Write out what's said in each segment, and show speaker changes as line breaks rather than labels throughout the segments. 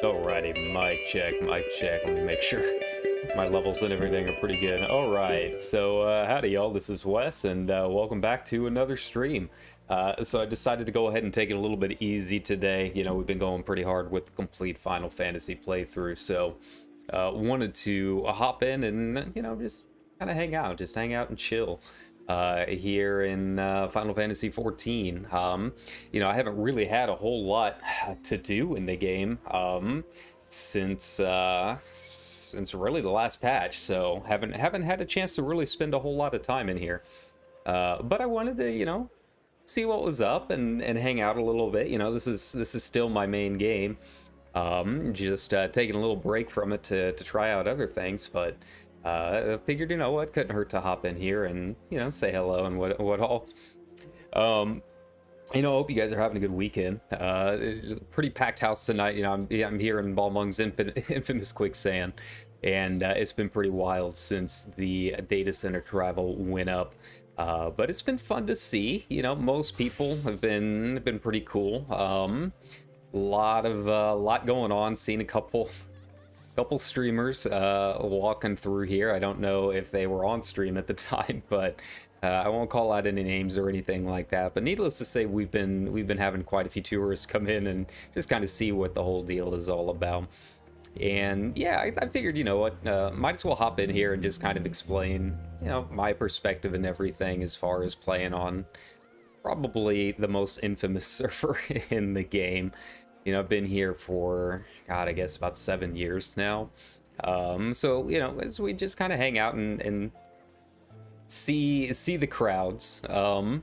Alrighty, mic check, mic check. Let me make sure my levels and everything are pretty good. Alright, so howdy y'all, this is Wes, and welcome back to another stream. So I decided to go ahead and take it a little bit easy today. You know, we've been going pretty hard with the complete Final Fantasy playthrough, so wanted to hop in and, you know, just kind of hang out and chill. Here in Final Fantasy XIV. You know, I haven't really had a whole lot to do in the game since really the last patch, so haven't had a chance to really spend a whole lot of time in here. But I wanted to, you know, see what was up and hang out a little bit. You know, this is still my main game. Just taking a little break from it to try out other things, but I figured, you know what, couldn't hurt to hop in here and, you know, say hello and what all. You know, I hope you guys are having a good weekend. Pretty packed house tonight. You know, I'm here in Balmung's infamous quicksand, and it's been pretty wild since the data center travel went up. But it's been fun to see. You know, most people have been pretty cool. Lot going on. Seen a couple streamers walking through here. I don't know if they were on stream at the time, but I won't call out any names or anything like that. But needless to say, we've been having quite a few tourists come in and just kind of see what the whole deal is all about. And yeah, I figured, you know what, might as well hop in here and just kind of explain, you know, my perspective and everything as far as playing on probably the most infamous server in the game. You know, I've been here for, God, I guess about 7 years now. So, you know, as we just kind of hang out and see the crowds. You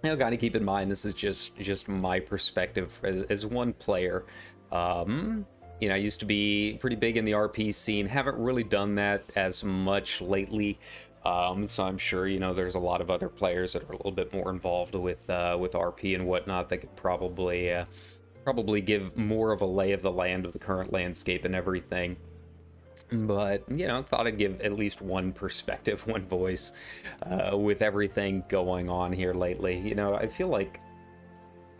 know, gotta keep in mind, this is just my perspective as one player. You know, I used to be pretty big in the RP scene. Haven't really done that as much lately. So I'm sure, you know, there's a lot of other players that are a little bit more involved with RP and whatnot that could probably give more of a lay of the land of the current landscape and everything. But, you know, thought I'd give at least one perspective, one voice, with everything going on here lately. You know, I feel like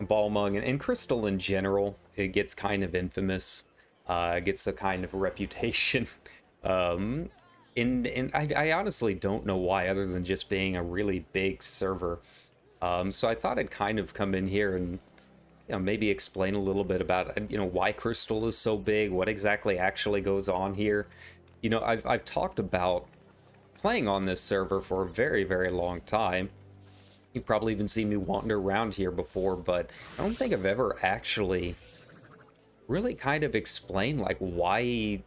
Balmung and Crystal in general, it gets kind of infamous, gets a kind of reputation. um, and I honestly don't know why, other than just being a really big server. So I thought I'd kind of come in here and, you know, maybe explain a little bit about, you know, why Crystal is so big, what exactly actually goes on here. You know, I've talked about playing on this server for a very, very long time. You've probably even seen me wander around here before, but I don't think I've ever actually really kind of explained like why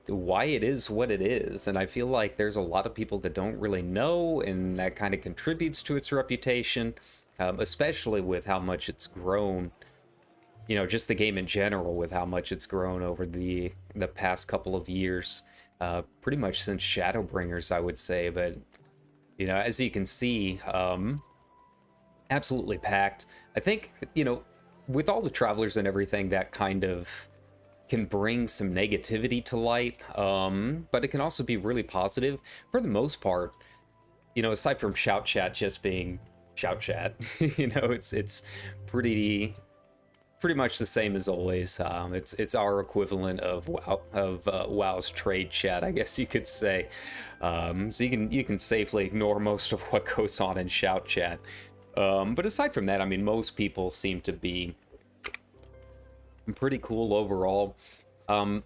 it is what it is. And I feel like there's a lot of people that don't really know, and that kind of contributes to its reputation, especially with how much it's grown. You know, just the game in general, with how much it's grown over the past couple of years, pretty much since Shadowbringers, I would say. But, you know, as you can see, absolutely packed. I think, you know, with all the travelers and everything, that kind of can bring some negativity to light, but it can also be really positive for the most part. You know, aside from shout chat just being shout chat, you know, it's pretty much the same as always. It's our equivalent of WoW's trade chat, I guess you could say. So you can safely ignore most of what goes on in shout chat. But aside from that, I mean, most people seem to be pretty cool overall. I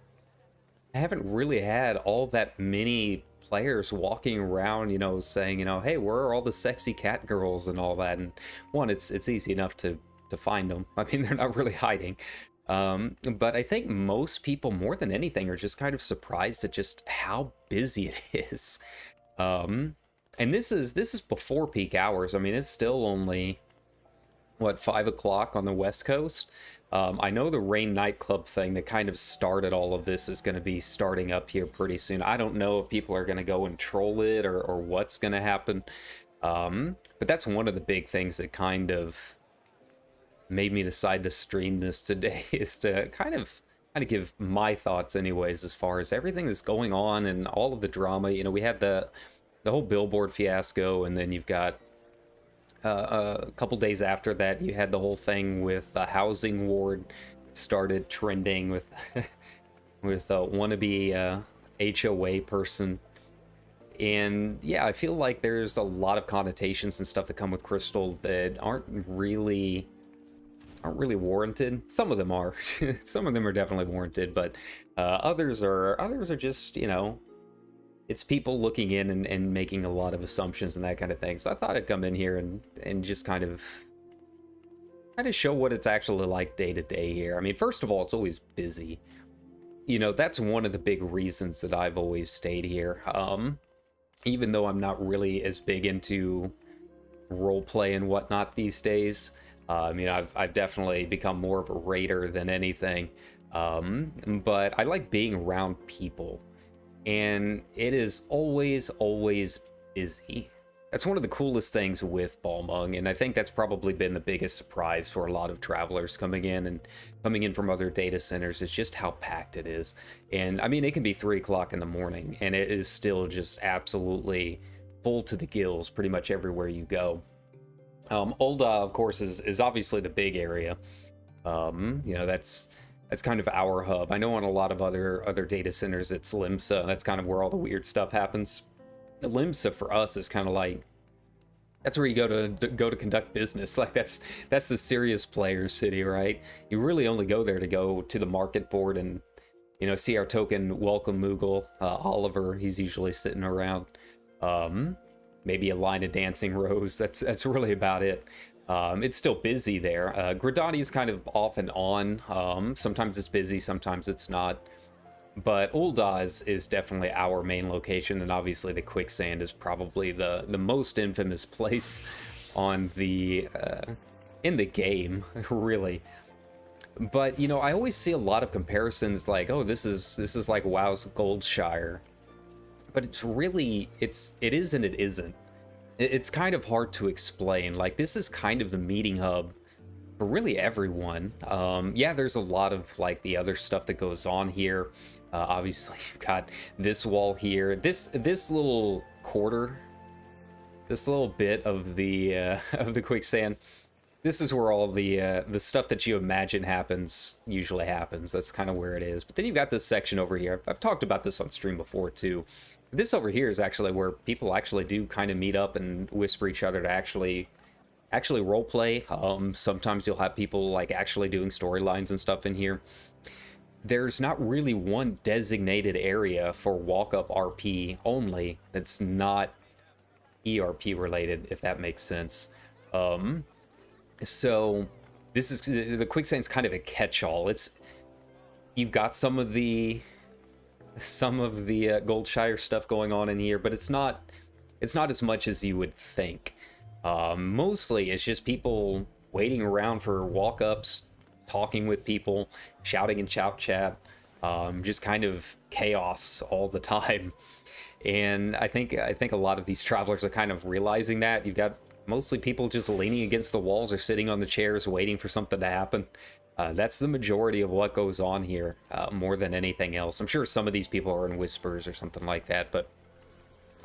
haven't really had all that many players walking around, you know, saying, you know, hey, where are all the sexy cat girls and all that? And one, it's easy enough to find them. I mean, they're not really hiding. But I think most people, more than anything, are just kind of surprised at just how busy it is. And this is before peak hours. I mean, it's still only, what, 5 o'clock on the West Coast? I know the Rain nightclub thing that kind of started all of this is going to be starting up here pretty soon. I don't know if people are going to go and troll it or what's going to happen. But that's one of the big things that kind of made me decide to stream this today, is to kind of give my thoughts anyways, as far as everything that's going on and all of the drama. You know, we had the whole billboard fiasco, and then you've got a couple days after that, you had the whole thing with the housing ward started trending with with a wannabe HOA person. And yeah, I feel like there's a lot of connotations and stuff that come with Crystal that aren't really warranted. Some of them are. Some of them are definitely warranted, but others are just, you know, it's people looking in and making a lot of assumptions and that kind of thing. So I thought I'd come in here and just kind of show what it's actually like day to day here. I mean, first of all, it's always busy. You know, that's one of the big reasons that I've always stayed here. Even though I'm not really as big into roleplay and whatnot these days. You know, I've definitely become more of a raider than anything. But I like being around people. And it is always busy. That's one of the coolest things with Balmung, and I think that's probably been the biggest surprise for a lot of travelers coming in from other data centers, is just how packed it is. And I mean, it can be 3 o'clock in the morning, and it is still just absolutely full to the gills pretty much everywhere you go. Ul'dah, of course, is obviously the big area. You know, that's kind of our hub. I know on a lot of other data centers, it's Limsa. That's kind of where all the weird stuff happens. The Limsa for us is kind of like, that's where you go to conduct business. Like that's the serious player city, right? You really only go there to go to the market board and, you know, see our token welcome Moogle, Oliver. He's usually sitting around. Maybe a line of dancing rows. That's really about it. It's still busy there. Gradani is kind of off and on. Sometimes it's busy, sometimes it's not. But Ul'dah is definitely our main location, and obviously the quicksand is probably the most infamous place on the in the game, really. But you know, I always see a lot of comparisons like, oh, this is like WoW's Goldshire. But it's really, it is and it isn't. It's kind of hard to explain. Like, this is kind of the meeting hub for really everyone. Yeah, there's a lot of like the other stuff that goes on here. Obviously, you've got this wall here, this little quarter, this little bit of the of the quicksand. This is where all the stuff that you imagine usually happens. That's kind of where it is. But then you've got this section over here. I've talked about this on stream before too. This over here is actually where people actually do kind of meet up and whisper each other to actually role play. Sometimes you'll have people like actually doing storylines and stuff in here. There's not really one designated area for walk-up RP only that's not ERP related, if that makes sense. So this is the quicksand's kind of a catch-all. You've got some of the Goldshire stuff going on in here, but it's not as much as you would think. Mostly it's just people waiting around for walk-ups, talking with people, shouting in chat, just kind of chaos all the time. And I think a lot of these travelers are kind of realizing that. You've got mostly people just leaning against the walls or sitting on the chairs waiting for something to happen. That's the majority of what goes on here, more than anything else. I'm sure some of these people are in whispers or something like that, but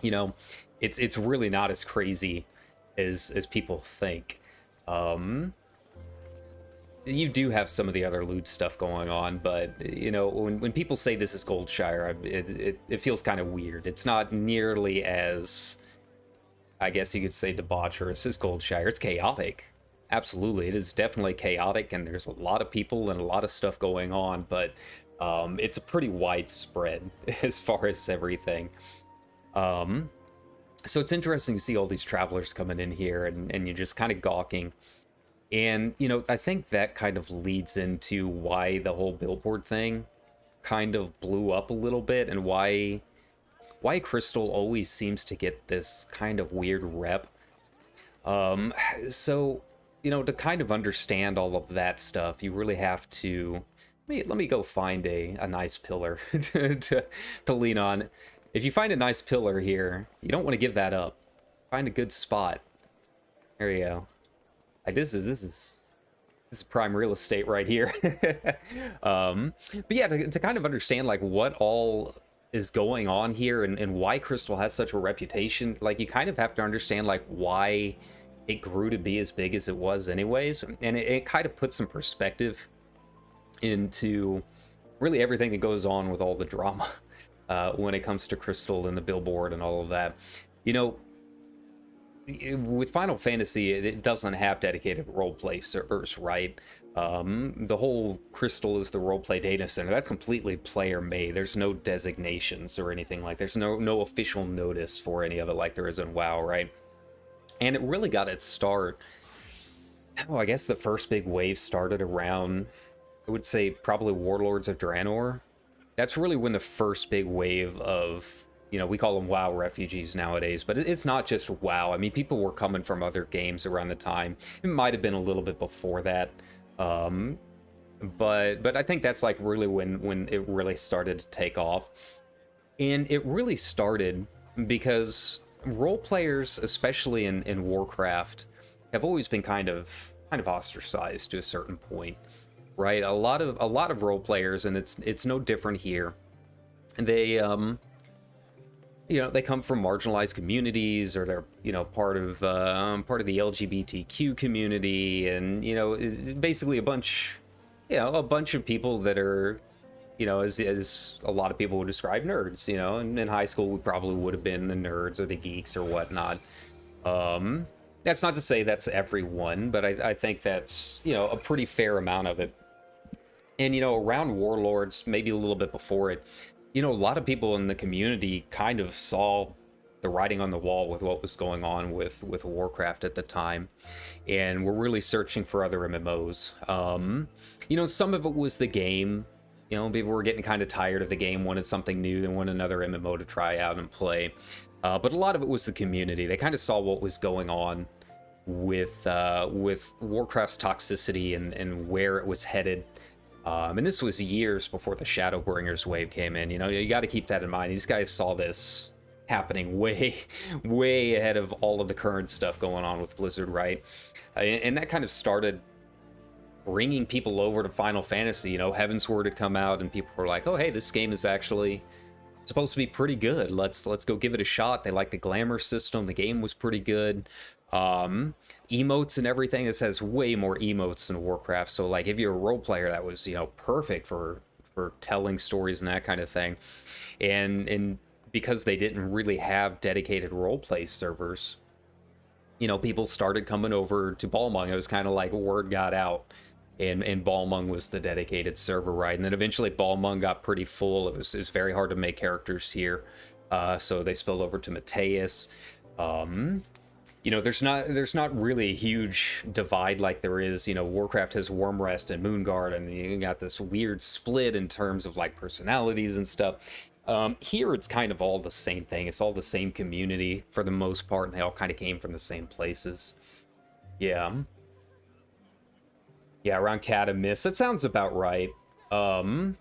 you know, it's really not as crazy as people think. You do have some of the other loot stuff going on, but you know, when people say this is Goldshire, it feels kind of weird. It's not nearly as, I guess you could say, debaucherous as Goldshire. It's chaotic. Absolutely, it is definitely chaotic, and there's a lot of people and a lot of stuff going on, but it's a pretty widespread as far as everything. So it's interesting to see all these travelers coming in here, and you're just kind of gawking. And, you know, I think that kind of leads into why the whole billboard thing kind of blew up a little bit, and why Crystal always seems to get this kind of weird rep. So, you know, to kind of understand all of that stuff, you really have to... Let me go find a nice pillar to lean on. If you find a nice pillar here, you don't want to give that up. Find a good spot. There you go. Like this is prime real estate right here. But yeah, to kind of understand like what all is going on here, and why Crystal has such a reputation, like you kind of have to understand like why it grew to be as big as it was anyways, and it kind of puts some perspective into really everything that goes on with all the drama when it comes to Crystal and the billboard and all of that. You know, with Final Fantasy, it doesn't have dedicated roleplay servers, right? The whole Crystal is the roleplay data center. That's completely player made. There's no designations or anything like. There's no official notice for any of it like there is in WoW, right? And it really got its start. Oh, I guess the first big wave started around, I would say, probably Warlords of Draenor. That's really when the first big wave of, you know, we call them WoW refugees nowadays, but it's not just WoW. I mean, people were coming from other games around the time. It might have been a little bit before that. But I think that's like really when it really started to take off. And it really started because role players, especially in Warcraft, have always been kind of ostracized to a certain point, right? A lot of role players, and it's no different here. They you know, they come from marginalized communities, or they're, you know, part of the LGBTQ community, and, you know, basically a bunch of people that are, you know, as a lot of people would describe, nerds. You know, and in high school we probably would have been the nerds or the geeks or whatnot. That's not to say that's everyone, but I think that's, you know, a pretty fair amount of it. And, you know, around Warlords, maybe a little bit before it, you know, a lot of people in the community kind of saw the writing on the wall with what was going on with Warcraft at the time, and we're really searching for other MMOs. You know, some of it was the game. You know, people were getting kind of tired of the game, wanted something new, they wanted another MMO to try out and play. But a lot of it was the community. They kind of saw what was going on with Warcraft's toxicity and where it was headed. And this was years before the Shadowbringers wave came in. You know, you got to keep that in mind. These guys saw this happening way ahead of all of the current stuff going on with Blizzard, right? And that kind of started bringing people over to Final Fantasy. You know, Heavensward had come out and people were like, oh hey, this game is actually supposed to be pretty good. Let's go give it a shot. They like the glamour system. The game was pretty good. Emotes and everything. This has way more emotes than Warcraft. So like if you're a role player, that was, you know, perfect for telling stories and that kind of thing. And because they didn't really have dedicated roleplay servers, you know, people started coming over to Balmung. It was kind of like word got out, and Balmung was the dedicated server, right? And then eventually Balmung got pretty full. It was very hard to make characters here, so they spilled over to Mateus. You know, there's not really a huge divide like there is. You know, Warcraft has Wormrest and Moonguard, and you got this weird split in terms of like personalities and stuff. Here it's kind of all the same thing. It's all the same community for the most part, and they all kind of came from the same places. Yeah, around Catamis. That sounds about right. Yeah,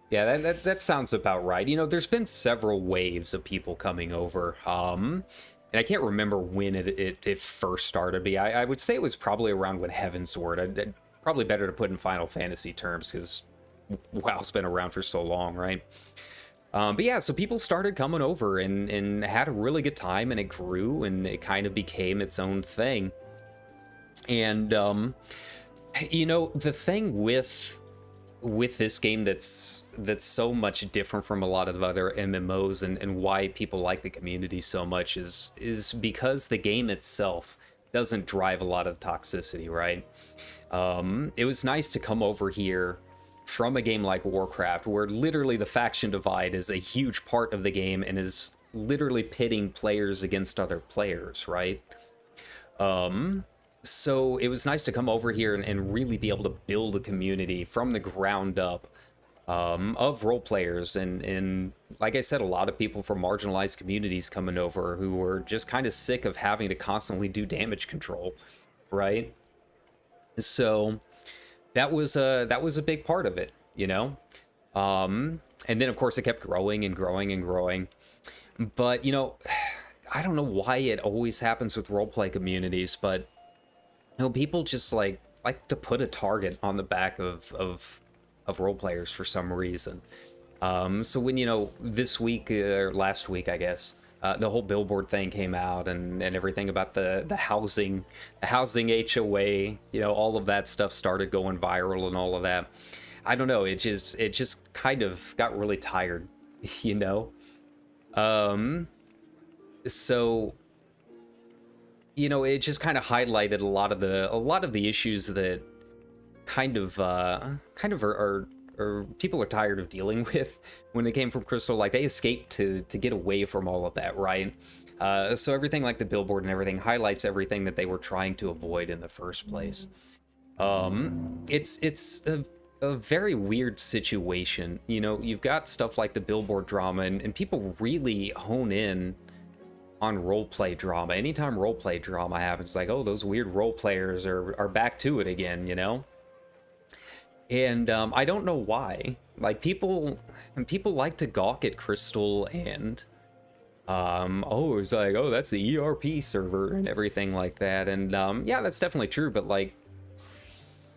that sounds about right. You know, there's been several waves of people coming over. And I can't remember when it first started. But I would say it was probably around when Heavensward. Probably better to put in Final Fantasy terms, because WoW's been around for so long, right? But yeah, so people started coming over and had a really good time, and it grew, and it kind of became its own thing. And you know, the thing with this game that's so much different from a lot of other MMOs, and why people like the community so much is because the game itself doesn't drive a lot of toxicity, right? It was nice to come over here from a game like Warcraft, where literally the faction divide is a huge part of the game and is literally pitting players against other players, right? So it was nice to come over here and really be able to build a community from the ground up, of role players, and like I said, a lot of people from marginalized communities coming over who were just kind of sick of having to constantly do damage control, right? So that was a big part of it, you know. And then of course it kept growing and growing and growing. But you know, I don't know why it always happens with roleplay communities, but you know, people just like to put a target on the back of role players for some reason. So when, you know, this week or last week, I guess, the whole billboard thing came out, and everything about the housing HOA, you know, all of that stuff started going viral and all of that. I don't know, it just kind of got really tired, you know. So you know, it just kind of highlighted a lot of the issues that kind of are people are tired of dealing with when they came from Crystal. Like, they escaped to get away from all of that, right? So everything like the billboard and everything highlights everything that they were trying to avoid in the first place. It's a very weird situation. You know, you've got stuff like the billboard drama, and people really hone in on roleplay drama. Anytime roleplay drama happens, like, oh, those weird role players are back to it again, you know? And I don't know why. Like, people like to gawk at Crystal, and oh, it's like, oh, that's the ERP server and everything like that. And yeah, that's definitely true, but like,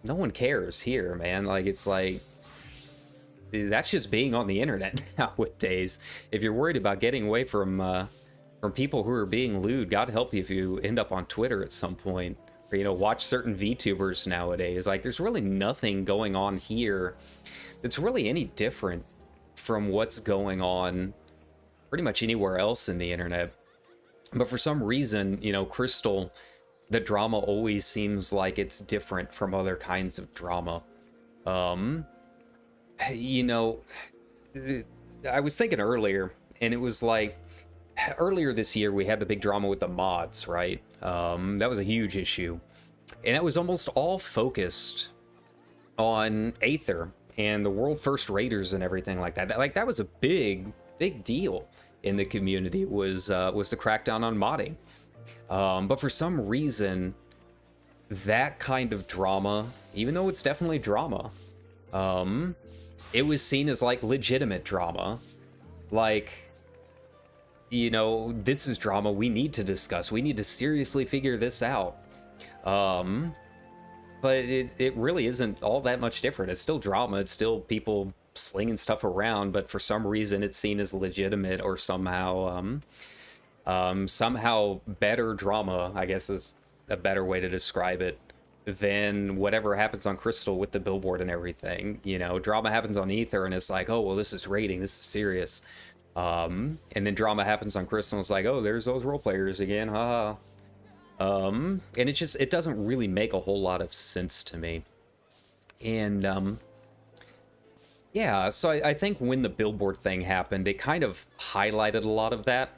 no one cares here, man. Like, it's like, that's just being on the internet nowadays. If you're worried about getting away from people who are being lewd, God help you if you end up on Twitter at some point, or, you know, watch certain VTubers nowadays. Like, there's really nothing going on here that's really any different from what's going on pretty much anywhere else in the internet. But for some reason, you know, Crystal, the drama always seems like it's different from other kinds of drama. You know, I was thinking earlier, and it was like, earlier this year we had the big drama with the mods, right? That was a huge issue, and that was almost all focused on Aether and the world first raiders and everything like that. Like, that was a big deal in the community, was the crackdown on modding. But for some reason, that kind of drama, even though it's definitely drama, it was seen as like legitimate drama. Like, you know, this is drama we need to discuss. We need to seriously figure this out. but it really isn't all that much different. It's still drama. It's still people slinging stuff around, but for some reason it's seen as legitimate or somehow better drama, I guess is a better way to describe it, than whatever happens on Crystal with the billboard and everything. You know, drama happens on Ether and it's like, oh, well, this is rating, this is serious. And then drama happens on Crystal and it's like, oh, there's those role players again, haha. And it doesn't really make a whole lot of sense to me. And, yeah, so I think when the billboard thing happened, it kind of highlighted a lot of that.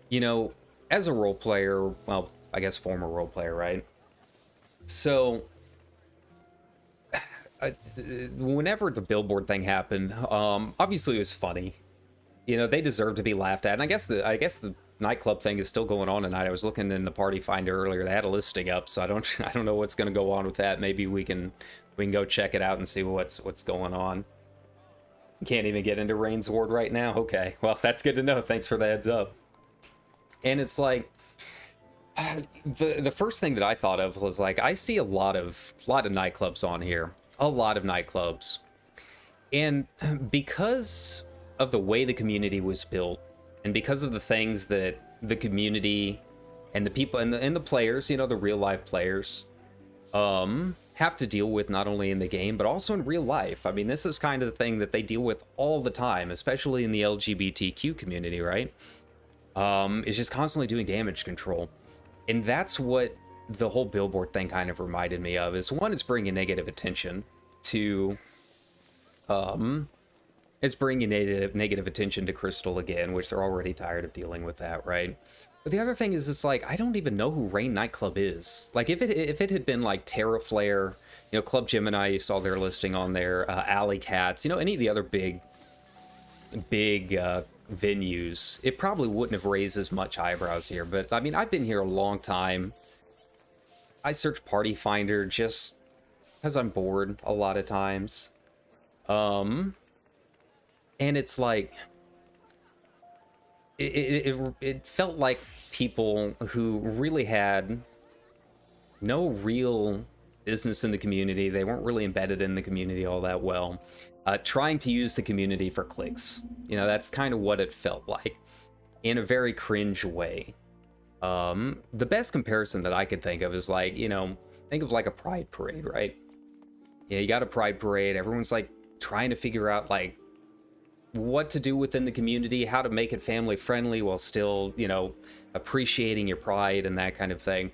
You know, as a role player, well, I guess former role player, right? So, whenever the billboard thing happened, obviously it was funny. You know, they deserve to be laughed at. And I guess the nightclub thing is still going on tonight. I was looking in the party finder earlier. They had a listing up, so I don't know what's going to go on with that. Maybe we can go check it out and see what's going on. Can't even get into Rain's Ward right now. Okay, well, that's good to know. Thanks for the heads up. And it's like, the first thing that I thought of was like, I see a lot of nightclubs on here, a lot of nightclubs, and because of the way the community was built, and because of the things that the community and the people and the players, you know, the real life players, have to deal with not only in the game but also in real life. I mean, this is kind of the thing that they deal with all the time, especially in the LGBTQ community, right? Is just constantly doing damage control. And that's what the whole billboard thing kind of reminded me of. Is one, it's bringing negative attention to negative attention to Crystal again, which they're already tired of dealing with that, right? But the other thing is, it's like, I don't even know who Rain Nightclub is. Like, if it had been like Terra Flare, you know, Club Gemini, you saw their listing on there, Alley Cats, you know, any of the other big venues, it probably wouldn't have raised as much eyebrows here. But I mean, I've been here a long time. I search Party Finder just because I'm bored a lot of times. And it's like, it felt like people who really had no real business in the community, they weren't really embedded in the community all that well, trying to use the community for clicks. You know, that's kind of what it felt like, in a very cringe way. The best comparison that I could think of is like, you know, think of like a pride parade, right? Yeah, you got a pride parade, everyone's like trying to figure out like what to do within the community, how to make it family friendly while still, you know, appreciating your pride and that kind of thing.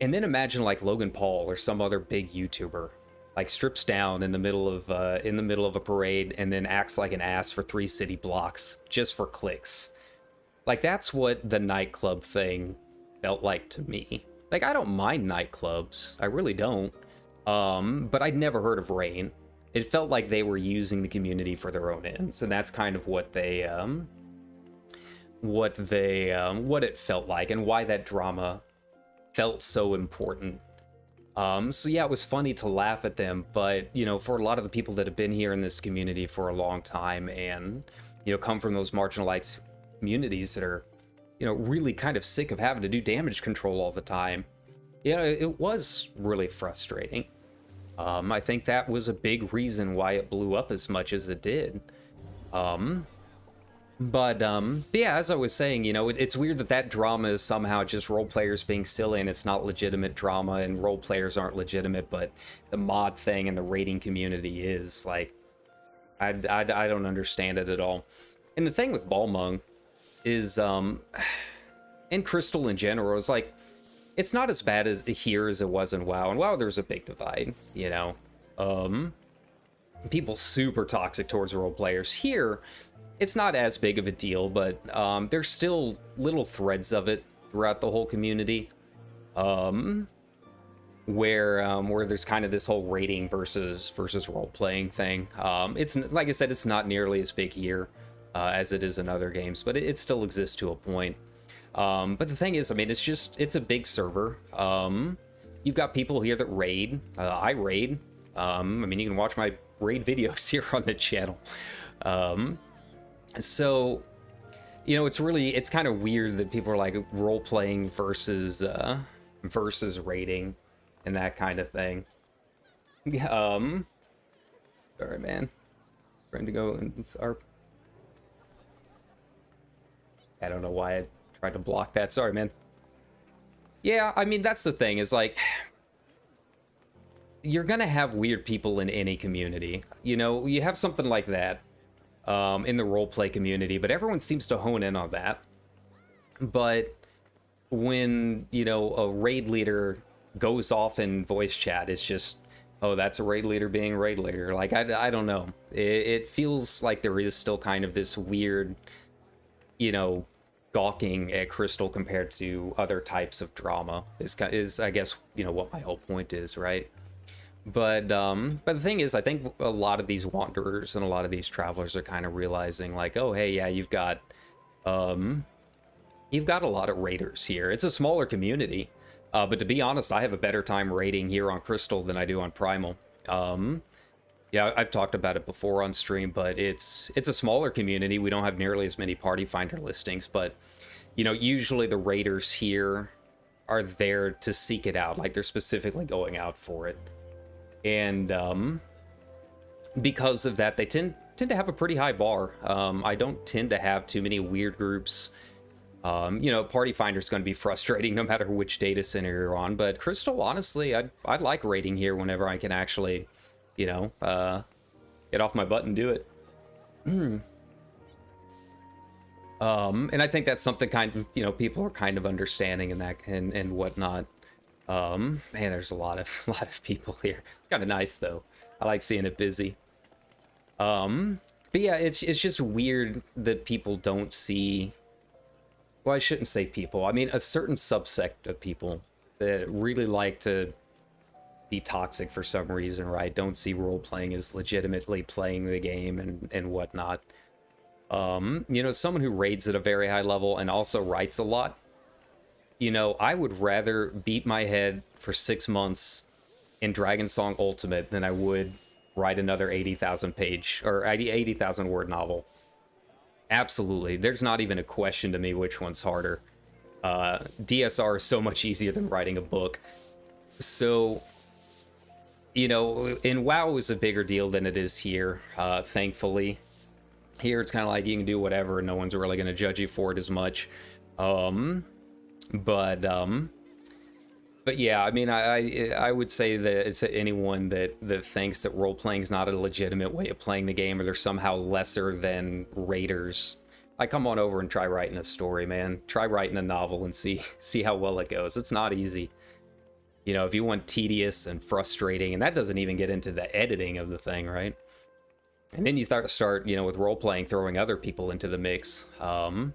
And then imagine like Logan Paul or some other big YouTuber like strips down in the middle of a parade and then acts like an ass for 3 city blocks just for clicks. Like, that's what the nightclub thing felt like to me. Like, I don't mind nightclubs, I really don't. But I'd never heard of Rain. It felt like they were using the community for their own ends, and that's kind of what it felt like, and why that drama felt so important. So yeah, it was funny to laugh at them, but, you know, for a lot of the people that have been here in this community for a long time and, you know, come from those marginalized communities that are, you know, really kind of sick of having to do damage control all the time, you know, it was really frustrating. I think that was a big reason why it blew up as much as it did. But yeah, as I was saying, you know, it's weird that drama is somehow just role players being silly and it's not legitimate drama and role players aren't legitimate, but the mod thing and the rating community is. Like, I don't understand it at all. And the thing with Balmung is, and Crystal in general, is like, it's not as bad as here as it was in WoW. In WoW, there's a big divide, you know. People super toxic towards role players. Here, it's not as big of a deal, but there's still little threads of it throughout the whole community, where there's kind of this whole rating versus role playing thing. It's, like I said, it's not nearly as big here as it is in other games, but it still exists to a point. But the thing is, I mean, it's a big server. You've got people here that raid. I raid. I mean, you can watch my raid videos here on the channel. So, you know, it's kind of weird that people are like role playing versus raiding. and that kind of thing. Sorry, man. Trying to go and our. I don't know why I tried to block that. Sorry, man. Yeah, I mean, that's the thing, is like, you're gonna have weird people in any community. You know, you have something like that in the roleplay community, but everyone seems to hone in on that. But when, you know, a raid leader goes off in voice chat, it's just, oh, that's a raid leader being a raid leader. Like, I don't know. It feels like there is still kind of this weird, you know, gawking at Crystal compared to other types of drama is I guess, you know, what my whole point is, right? But the thing is, I think a lot of these wanderers and a lot of these travelers are kind of realizing, like, oh, hey, yeah, you've got a lot of raiders here. It's a smaller community, but to be honest, I have a better time raiding here on Crystal than I do on Primal. Yeah, I've talked about it before on stream, but it's a smaller community. We don't have nearly as many party finder listings, but, you know, usually the raiders here are there to seek it out. Like, they're specifically going out for it. And because of that, they tend to have a pretty high bar. I don't tend to have too many weird groups. You know, Party Finder's going to be frustrating no matter which data center you're on. But Crystal, honestly, I like raiding here whenever I can actually, you know, get off my butt and do it. And I think that's something kind of, you know, people are kind of understanding in that and whatnot. Man, there's a lot of people here. It's kind of nice though. I like seeing it busy. But yeah, it's just weird that people don't see. Well, I shouldn't say people. I mean, a certain subsect of people that really like to be toxic for some reason, right? Don't see role playing as legitimately playing the game and whatnot. You know, someone who raids at a very high level and also writes a lot. You know, I would rather beat my head for 6 months in Dragon Song Ultimate than I would write another 80,000 page or 80,000 word novel. Absolutely. There's not even a question to me which one's harder. DSR is so much easier than writing a book. So, you know, in WoW it was a bigger deal than it is here, thankfully. Here it's kind of like you can do whatever and no one's really going to judge you for it as much. But yeah, I mean, I would say that to anyone that thinks that role playing is not a legitimate way of playing the game, or they're somehow lesser than raiders, like, come on over and try writing a story, man. Try writing a novel and see how well it goes. It's not easy. You know, if you want tedious and frustrating, and that doesn't even get into the editing of the thing, right? And then you start, you know, with role playing, throwing other people into the mix, and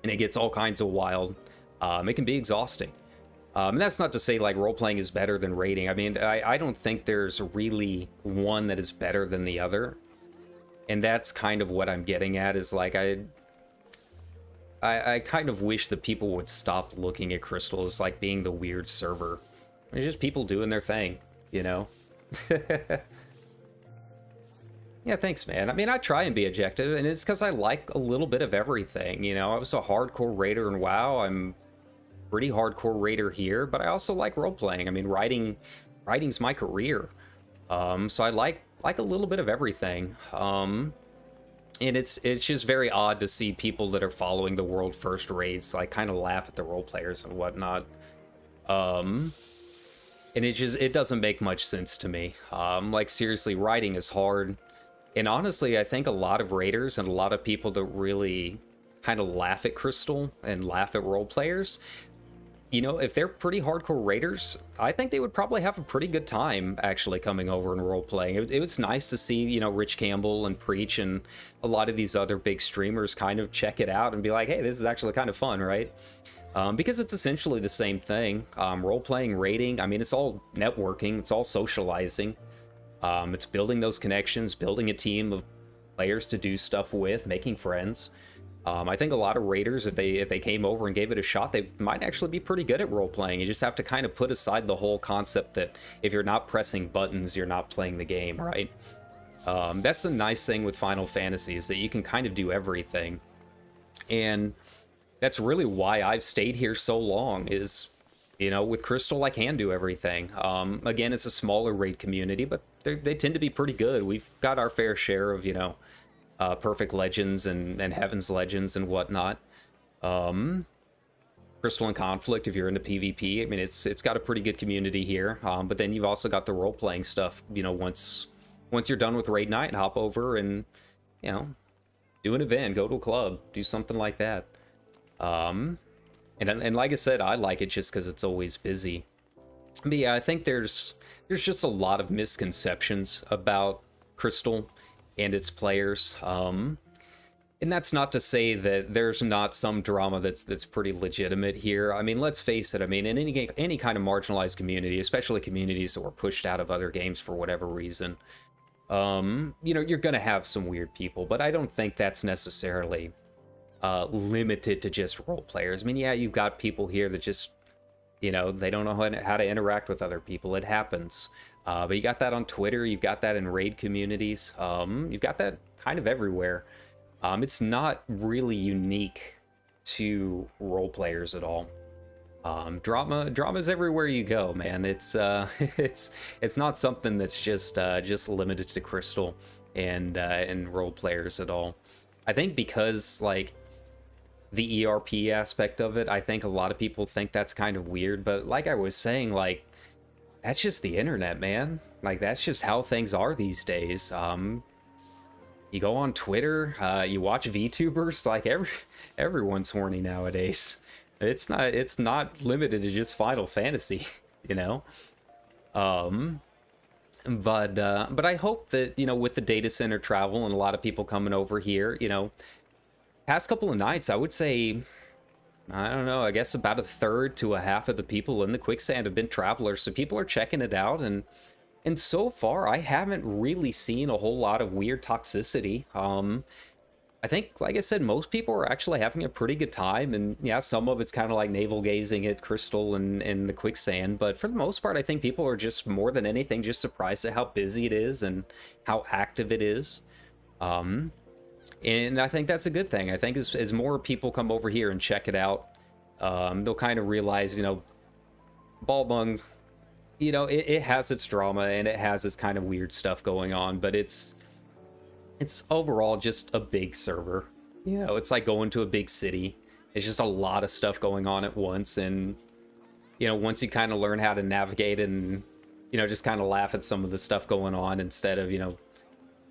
it gets all kinds of wild. It can be exhausting. And that's not to say like role-playing is better than raiding. I mean, I don't think there's really one that is better than the other. And that's kind of what I'm getting at, is like I kind of wish that people would stop looking at Crystal as like being the weird server. It's just people doing their thing, you know? Yeah, thanks, man. I mean, I try and be objective, and it's because I like a little bit of everything, you know? I was a hardcore raider in WoW. I'm pretty hardcore raider here, but I also like role-playing. I mean, writing's my career. So I like a little bit of everything. And it's just very odd to see people that are following the world first raids like kind of laugh at the role players and whatnot. And it doesn't make much sense to me. Like, seriously, writing is hard. And honestly, I think a lot of raiders and a lot of people that really kind of laugh at Crystal and laugh at role players, you know, if they're pretty hardcore raiders, I think they would probably have a pretty good time actually coming over and role playing. It was nice to see, you know, Rich Campbell and Preach and a lot of these other big streamers kind of check it out and be like, hey, this is actually kind of fun, right? Because it's essentially the same thing. Role playing, raiding, I mean, it's all networking, it's all socializing. It's building those connections, building a team of players to do stuff with, making friends. I think a lot of raiders, if they came over and gave it a shot, they might actually be pretty good at role-playing. You just have to kind of put aside the whole concept that if you're not pressing buttons, you're not playing the game, right? That's the nice thing with Final Fantasy, is that you can kind of do everything. And that's really why I've stayed here so long, is You know, with Crystal, I can do everything. Again, it's a smaller raid community, but they tend to be pretty good. We've got our fair share of, you know, Perfect Legends and Heaven's Legends and whatnot. Crystal and Conflict, if you're into PvP, I mean, it's got a pretty good community here. But then you've also got the role-playing stuff, you know, once you're done with raid night, hop over and, you know, do an event, go to a club, do something like that. And like I said, I like it just because it's always busy. But yeah, I think there's just a lot of misconceptions about Crystal and its players. And that's not to say that there's not some drama that's pretty legitimate here. I mean, let's face it. I mean, in any kind of marginalized community, especially communities that were pushed out of other games for whatever reason, you know, you're gonna have some weird people. But I don't think that's necessarily limited to just role players. I mean, yeah, you've got people here that just, you know, they don't know how to interact with other people. It happens. But you got that on Twitter. You've got that in raid communities. You've got that kind of everywhere. It's not really unique to role players at all. Drama's everywhere you go, man. It's it's not something that's just limited to Crystal and role players at all. I think because like the ERP aspect of it, I think a lot of people think that's kind of weird, but like I was saying, like that's just the internet, man. Like that's just how things are these days. You go on Twitter, you watch VTubers, like everyone's horny nowadays. It's not limited to just Final Fantasy, you know. But I hope that, you know, with the data center travel and a lot of people coming over here, you know, past couple of nights, I would say, I don't know, I guess about a third to a half of the people in the quicksand have been travelers, so people are checking it out, and so far, I haven't really seen a whole lot of weird toxicity. I think, like I said, most people are actually having a pretty good time, and yeah, some of it's kind of like navel-gazing at Crystal and the quicksand, but for the most part, I think people are just, more than anything, just surprised at how busy it is and how active it is. And I think that's a good thing. I think as more people come over here and check it out, they'll kind of realize, you know, Balmung, you know, it has its drama and it has this kind of weird stuff going on, but it's overall just a big server. You know, it's like going to a big city. It's just a lot of stuff going on at once, and you know, once you kind of learn how to navigate and, you know, just kind of laugh at some of the stuff going on instead of, you know,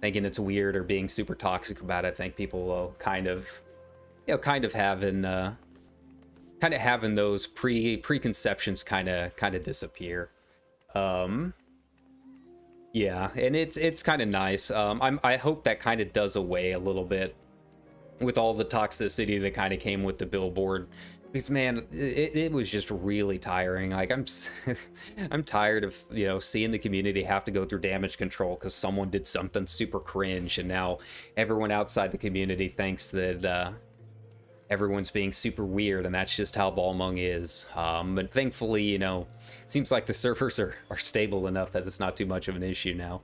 thinking it's weird or being super toxic about it, I think people will kind of, you know, kind of having those preconceptions kind of disappear. Yeah, and it's kind of nice. I hope that kind of does away a little bit with all the toxicity that kind of came with the billboard, because man, it was just really tiring. Like I'm tired of, you know, seeing the community have to go through damage control because someone did something super cringe, and now everyone outside the community thinks that everyone's being super weird, and that's just how Balmung is. But thankfully, you know, seems like the servers are stable enough that it's not too much of an issue now.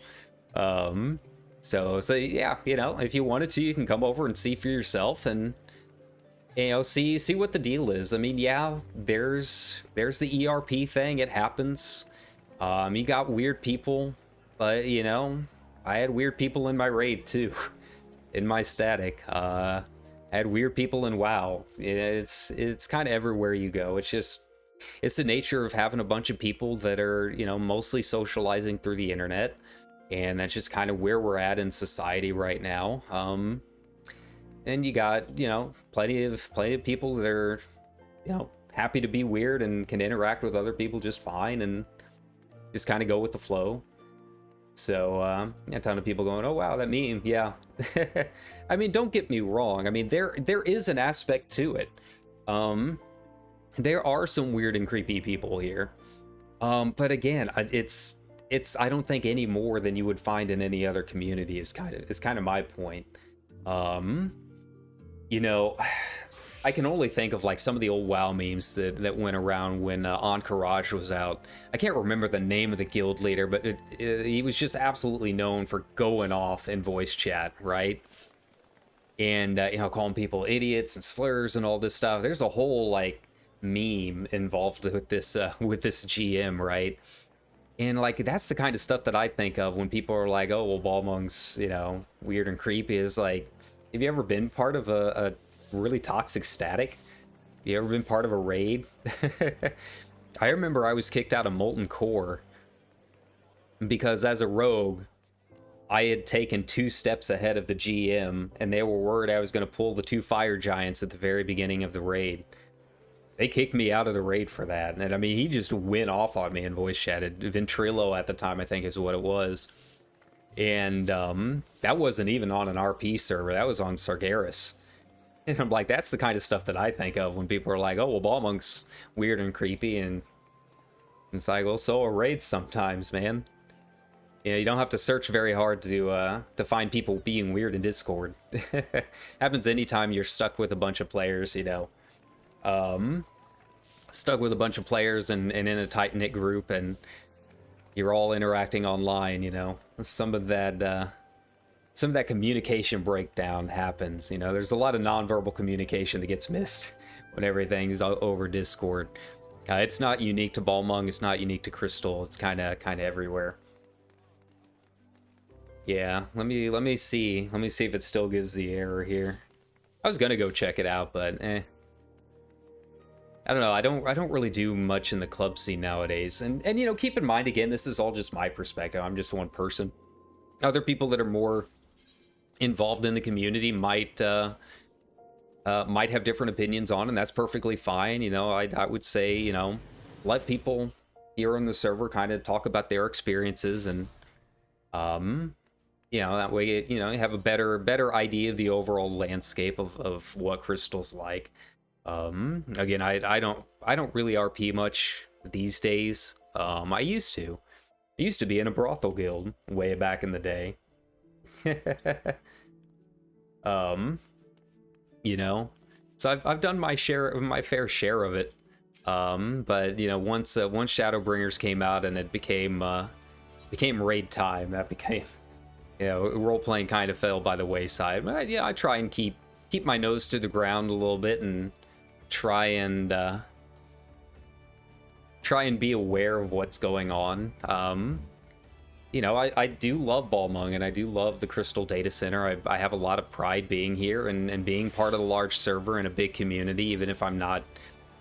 So yeah, you know, if you wanted to, you can come over and see for yourself and, you know, see what the deal is. I mean, yeah, there's the ERP thing. It happens. You got weird people, but you know, I had weird people in my raid too, in my static. I had weird people in WoW. It's kind of everywhere you go. It's the nature of having a bunch of people that are, you know, mostly socializing through the internet, and that's just kind of where we're at in society right now. And you got, you know, plenty of people that are, you know, happy to be weird and can interact with other people just fine and just kind of go with the flow. So a ton of people going, oh wow, that meme, yeah. I mean, don't get me wrong, I mean, there is an aspect to it. There are some weird and creepy people here, but again, it's I don't think any more than you would find in any other community is kind of my point. You know, I can only think of like some of the old WoW memes that went around when Encourage was out. I can't remember the name of the guild leader, but he was just absolutely known for going off in voice chat, right? And you know, calling people idiots and slurs and all this stuff. There's a whole like meme involved with this GM, right? And like that's the kind of stuff that I think of when people are like, "Oh, well, Balmung's, you know, weird and creepy." Is like, have you ever been part of a really toxic static? Have you ever been part of a raid? I remember I was kicked out of Molten Core because as a rogue, I had taken 2 steps ahead of the GM, and they were worried I was going to pull the 2 fire giants at the very beginning of the raid. They kicked me out of the raid for that, and I mean, he just went off on me and voice chatted. Ventrilo at the time, I think, is what it was. And that wasn't even on an RP server, that was on Sargeras. And I'm like, that's the kind of stuff that I think of when people are like, oh, well, Balmung's weird and creepy, and it's like, well, so are raids sometimes, man. You know, you don't have to search very hard to find people being weird in Discord. Happens anytime you're stuck with a bunch of players, you know. Stuck with a bunch of players and in a tight-knit group, and you're all interacting online, you know. Some of that communication breakdown happens, you know. There's a lot of nonverbal communication that gets missed when everything's over Discord. It's not unique to Balmung, it's not unique to Crystal, it's kind of everywhere. Yeah, let me see if it still gives the error here. I was gonna go check it out, but I don't know. I don't really do much in the club scene nowadays. And you know, keep in mind again, this is all just my perspective. I'm just one person. Other people that are more involved in the community might have different opinions on, and that's perfectly fine. You know, I would say, you know, let people here on the server kind of talk about their experiences, and you know, that way, you know, you have a better idea of the overall landscape of what Crystal's like. Again, I don't really RP much these days. I used to be in a brothel guild way back in the day. You know, so I've done my fair share of it. But you know, once Shadowbringers came out and it became raid time, that became, you know, role playing kind of fell by the wayside. But yeah, I try and keep my nose to the ground a little bit and try and be aware of what's going on. You know, I do love Balmung, and I do love the Crystal Data Center. I have a lot of pride being here and being part of the large server and a big community, even if I'm not,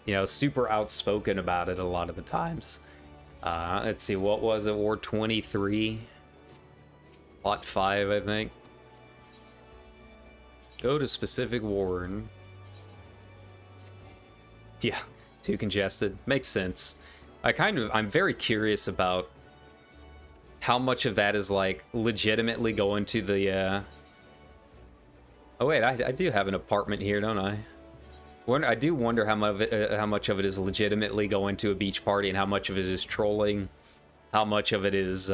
you know, super outspoken about it a lot of the times. Let's see, what was it? War 23, Plot 5, I think. Go to specific ward. Yeah, too congested. Makes sense. I'm very curious about how much of that is like legitimately going to the oh wait, I do have an apartment here, don't I? I do wonder how much of it is legitimately going to a beach party, and how much of it is trolling, how much of it is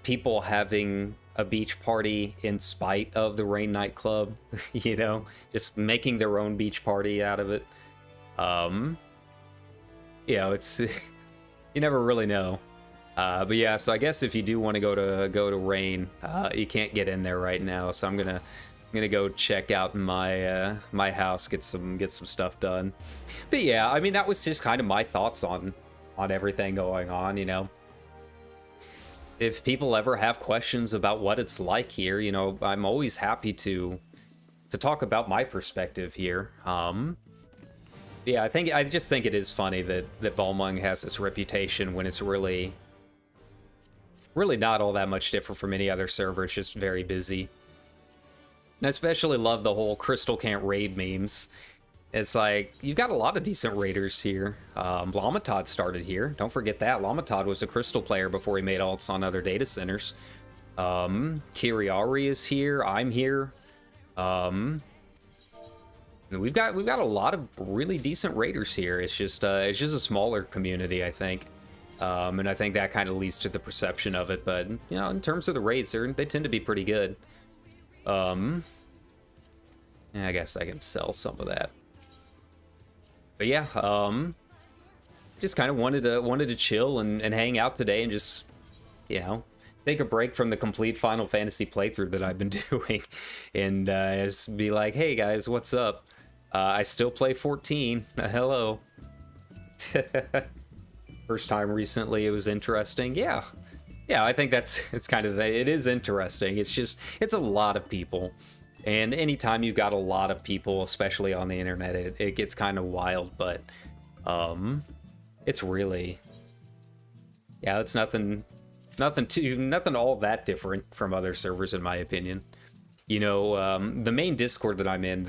people having a beach party in spite of the Rain nightclub, you know, just making their own beach party out of it. You know, it's you never really know. But yeah, so I guess if you do want to go to Rain, you can't get in there right now. So I'm gonna go check out my my house, get some stuff done. But yeah, I mean, that was just kind of my thoughts on everything going on, you know. If people ever have questions about what it's like here, you know, I'm always happy to talk about my perspective here. Yeah, I just think it is funny that Balmung has this reputation when it's really not all that much different from any other server. It's just very busy. And I especially love the whole Crystal can't raid memes. It's like, you've got a lot of decent raiders here. Lamatod started here. Don't forget that. Lamatod was a Crystal player before he made alts on other data centers. Kiriari is here. I'm here. We've got a lot of really decent raiders here. It's just a smaller community, I think. And I think that kind of leads to the perception of it. But, you know, in terms of the raids, they tend to be pretty good. Yeah, I guess I can sell some of that. But yeah, just kind of wanted to chill and hang out today and just, you know, take a break from the complete Final Fantasy playthrough that I've been doing, and just be like, hey guys, what's up? I still play 14. Hello. First time recently, it was interesting. Yeah. Yeah, I think it's kind of, it is interesting. It's just, it's a lot of people. And anytime you've got a lot of people, especially on the internet, it gets kind of wild, but it's really, yeah, it's nothing all that different from other servers, in my opinion. You know, the main Discord that I'm in,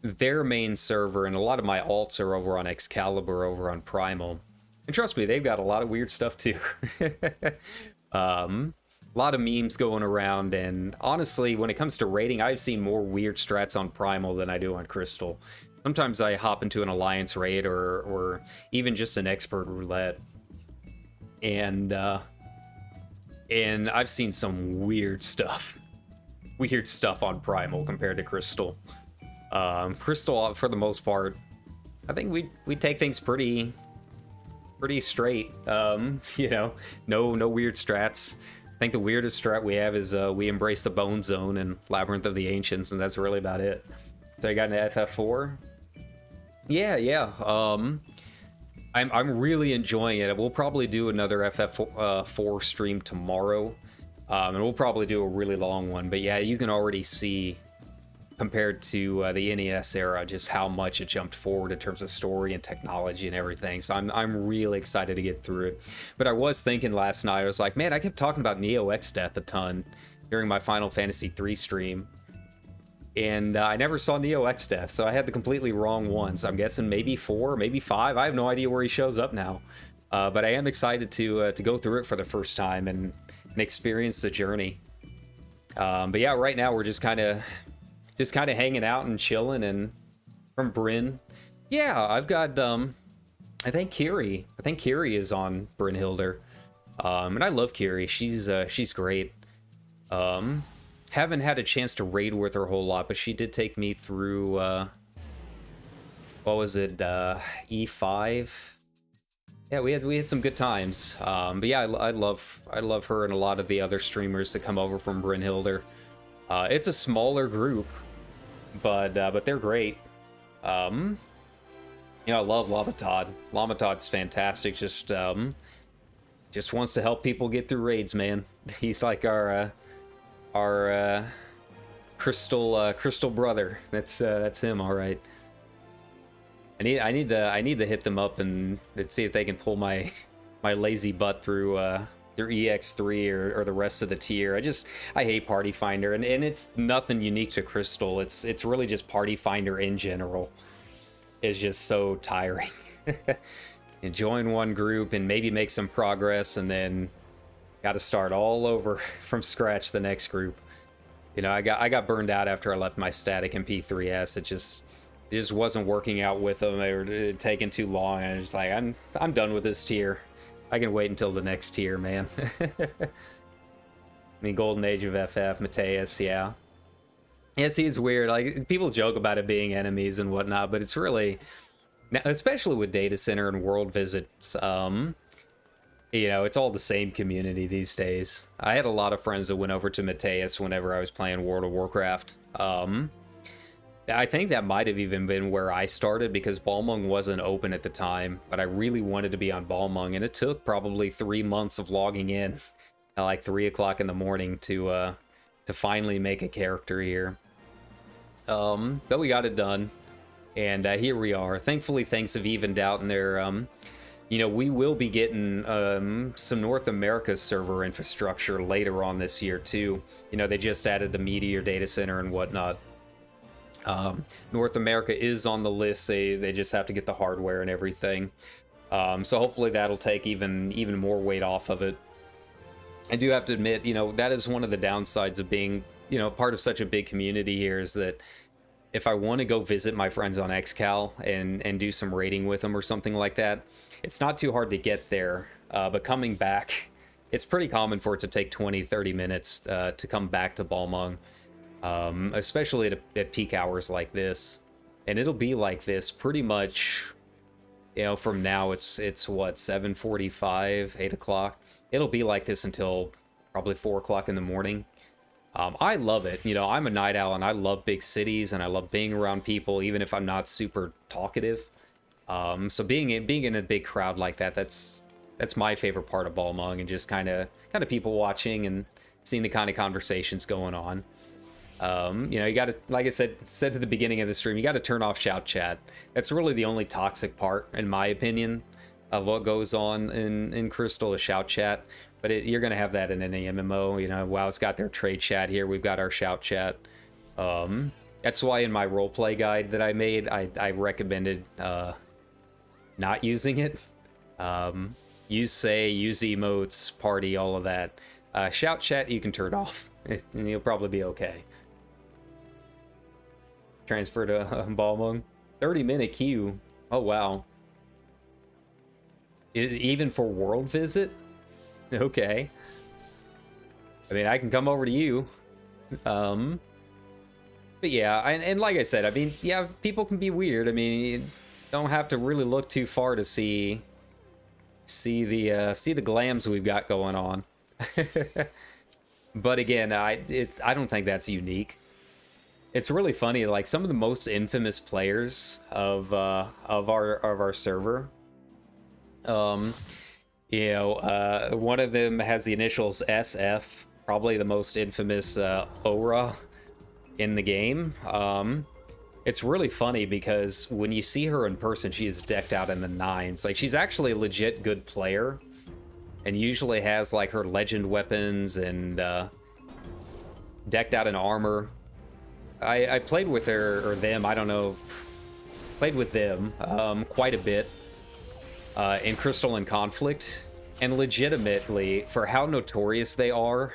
their main server, and a lot of my alts are over on Excalibur, over on Primal. And trust me, they've got a lot of weird stuff too. A lot of memes going around, and honestly, when it comes to raiding, I've seen more weird strats on Primal than I do on Crystal. Sometimes I hop into an Alliance raid or even just an Expert Roulette, and I've seen some weird stuff. Weird stuff on Primal compared to Crystal. Crystal, for the most part, I think we take things pretty straight. You know, no weird strats. I think the weirdest strat we have is we embrace the Bone Zone and Labyrinth of the Ancients, and that's really about it. So I got an FF4. Yeah. I'm really enjoying it. We'll probably do another FF4 stream tomorrow, and we'll probably do a really long one. But yeah, you can already see, compared to the NES era, just how much it jumped forward in terms of story and technology and everything. So I'm really excited to get through it. But I was thinking last night, I was like, man, I kept talking about Neo X Death a ton during my Final Fantasy III stream, and I never saw Neo X Death, so I had the completely wrong one. So I'm guessing maybe 4, maybe 5. I have no idea where he shows up now. But I am excited to go through it for the first time and experience the journey. But yeah, right now we're just kind of hanging out and chilling. And from Bryn, yeah, I've got I think Kiri is on Brynhilder, and I love Kiri. She's great. Haven't had a chance to raid with her a whole lot, but she did take me through what was it, E5. Yeah, we had some good times. But yeah, I love her and a lot of the other streamers that come over from Brynhilder. It's a smaller group, but they're great. You know, I love Lamatod. Lamatod's fantastic. Just wants to help people get through raids, man. He's like our crystal brother. That's him, all right. I need to hit them up and see if they can pull my lazy butt through their EX3 or the rest of the tier. I hate Party Finder, and it's nothing unique to Crystal. It's really just Party Finder in general. It's just so tiring. You join one group and maybe make some progress, and then got to start all over from scratch the next group. You know, I got burned out after I left my static MP3S. It just wasn't working out with them. They were taking too long, and I was like, I'm done with this tier. I can wait until the next tier, man. I mean, Golden Age of FF, Mateus, yeah. Yeah, see, it's weird. Like, people joke about it being enemies and whatnot, but it's really, especially with Data Center and World Visits, you know, it's all the same community these days. I had a lot of friends that went over to Mateus whenever I was playing World of Warcraft. I think that might have even been where I started, because Balmung wasn't open at the time, but I really wanted to be on Balmung, and it took probably 3 months of logging in at like 3 o'clock in the morning to finally make a character here. But we got it done, and here we are. Thankfully, things have evened out, and they're, you know, we will be getting some North America server infrastructure later on this year too. You know, they just added the Meteor data center and whatnot. North America is on the list. They just have to get the hardware and everything. So hopefully that'll take even more weight off of it. I do have to admit, you know, that is one of the downsides of being, you know, part of such a big community here, is that if I want to go visit my friends on XCal and do some raiding with them or something like that, it's not too hard to get there. But coming back, it's pretty common for it to take 20-30 minutes to come back to Balmung. Especially at peak hours like this, and it'll be like this pretty much, you know, from now. It's what, 7:45, 8 o'clock. It'll be like this until probably 4 o'clock in the morning. I love it. You know, I'm a night owl and I love big cities and I love being around people, even if I'm not super talkative. So being in a big crowd like that, that's my favorite part of Balmung, and just kind of people watching and seeing the kind of conversations going on. You know, you got to, like I said at the beginning of the stream, you got to turn off shout chat. That's really the only toxic part, in my opinion, of what goes on in Crystal is shout chat. But you're going to have that in any MMO. You know, WoW's got their trade chat here. We've got our shout chat. That's why in my roleplay guide that I made, I recommended not using it. Use say, use emotes, party, all of that. Shout chat you can turn off, and you'll probably be okay. Transfer to Balmung. 30-minute queue. Oh, wow. Even for world visit? Okay. I mean, I can come over to you. But yeah, and like I said, I mean, yeah, people can be weird. I mean, you don't have to really look too far to see the glams we've got going on. But again, I don't think that's unique. It's really funny, like some of the most infamous players of our server. You know, one of them has the initials SF, probably the most infamous Aura in the game. It's really funny because when you see her in person, she is decked out in the nines. Like, she's actually a legit good player, and usually has like her legend weapons and decked out in armor. I played with her, or them, I don't know, played with them quite a bit in Crystal and Conflict, and legitimately, for how notorious they are,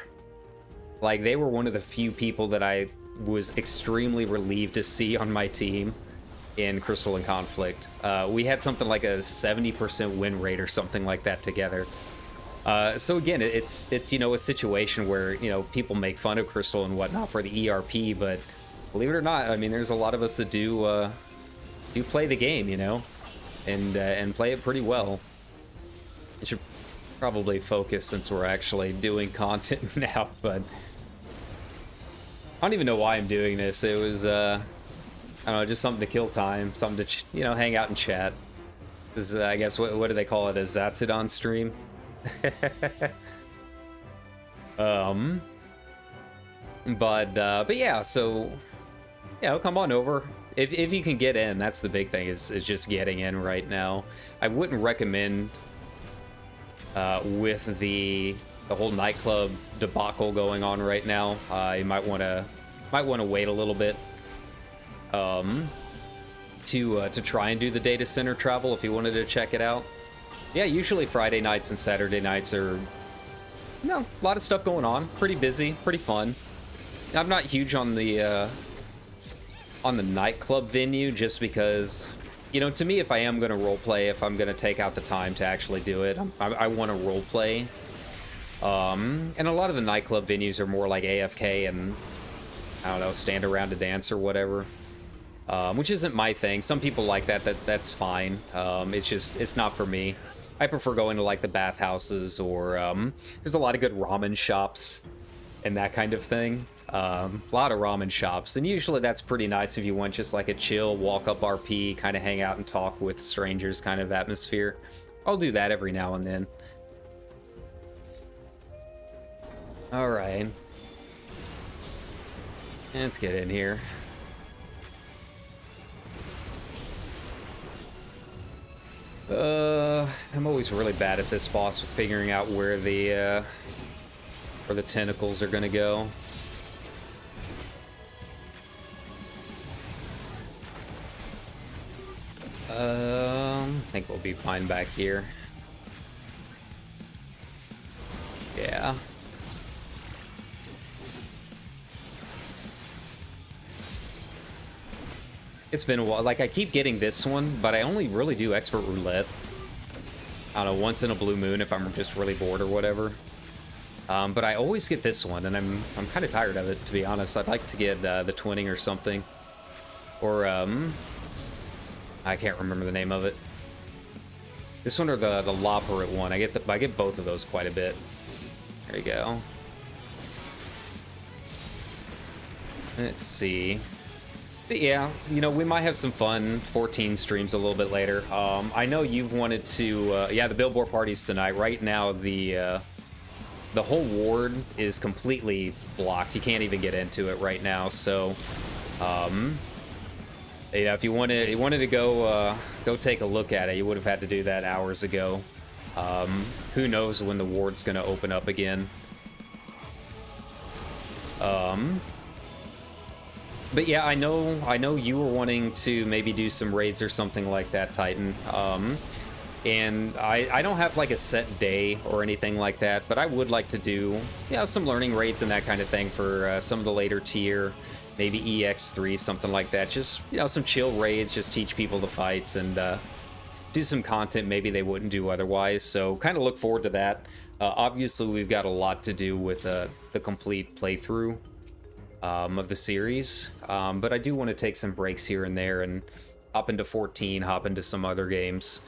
like, they were one of the few people that I was extremely relieved to see on my team in Crystal and Conflict. We had something like a 70% win rate or something like that together. So again, it's you know, a situation where, you know, people make fun of Crystal and whatnot for the ERP, but believe it or not, I mean, there's a lot of us that do play the game, you know, and play it pretty well. I should probably focus since we're actually doing content now, but I don't even know why I'm doing this. It was I don't know, just something to kill time, something to you know, hang out and chat. This is, I guess, what do they call it? A Zatsidon stream? But yeah, so yeah, come on over if you can get in. That's the big thing, is just getting in right now. I wouldn't recommend with the whole nightclub debacle going on right now. You might want to wait a little bit to try and do the data center travel if you wanted to check it out. Yeah, usually Friday nights and Saturday nights are, you know, a lot of stuff going on. Pretty busy, pretty fun. I'm not huge on the nightclub venue, just because, you know, to me, if I am going to roleplay, if I'm going to take out the time to actually do it, I want to roleplay. And a lot of the nightclub venues are more like AFK and, I don't know, stand around to dance or whatever. Which isn't my thing. Some people like that. That's fine. It's not for me. I prefer going to like the bathhouses, or there's a lot of good ramen shops and that kind of thing. A lot of ramen shops, and usually that's pretty nice if you want just like a chill walk up RP, kind of hang out and talk with strangers kind of atmosphere. I'll do that every now and then. All right, let's get in here. I'm always really bad at this boss with figuring out where the tentacles are gonna go. I think we'll be fine back here. Yeah. It's been a while. Like, I keep getting this one, but I only really do expert roulette. I don't know, once in a blue moon if I'm just really bored or whatever. But I always get this one, and I'm kind of tired of it, to be honest. I'd like to get the twinning or something, or I can't remember the name of it. This one or the Loperate one. I get both of those quite a bit. There you go. Let's see. But yeah, you know, we might have some fun 14 streams a little bit later. I know you've wanted to, yeah, the billboard parties tonight. Right now, the whole ward is completely blocked. You can't even get into it right now. So, you know, if you wanted to go take a look at it, you would have had to do that hours ago. Who knows when the ward's gonna open up again? But yeah, I know you were wanting to maybe do some raids or something like that, Titan. And I don't have like a set day or anything like that, but I would like to do, you know, some learning raids and that kind of thing for some of the later tier, maybe EX3, something like that. Just, you know, some chill raids, just teach people the fights and do some content maybe they wouldn't do otherwise. So kind of look forward to that. Obviously, we've got a lot to do with the complete playthrough of the series, but I do want to take some breaks here and there and hop into 14, hop into some other games.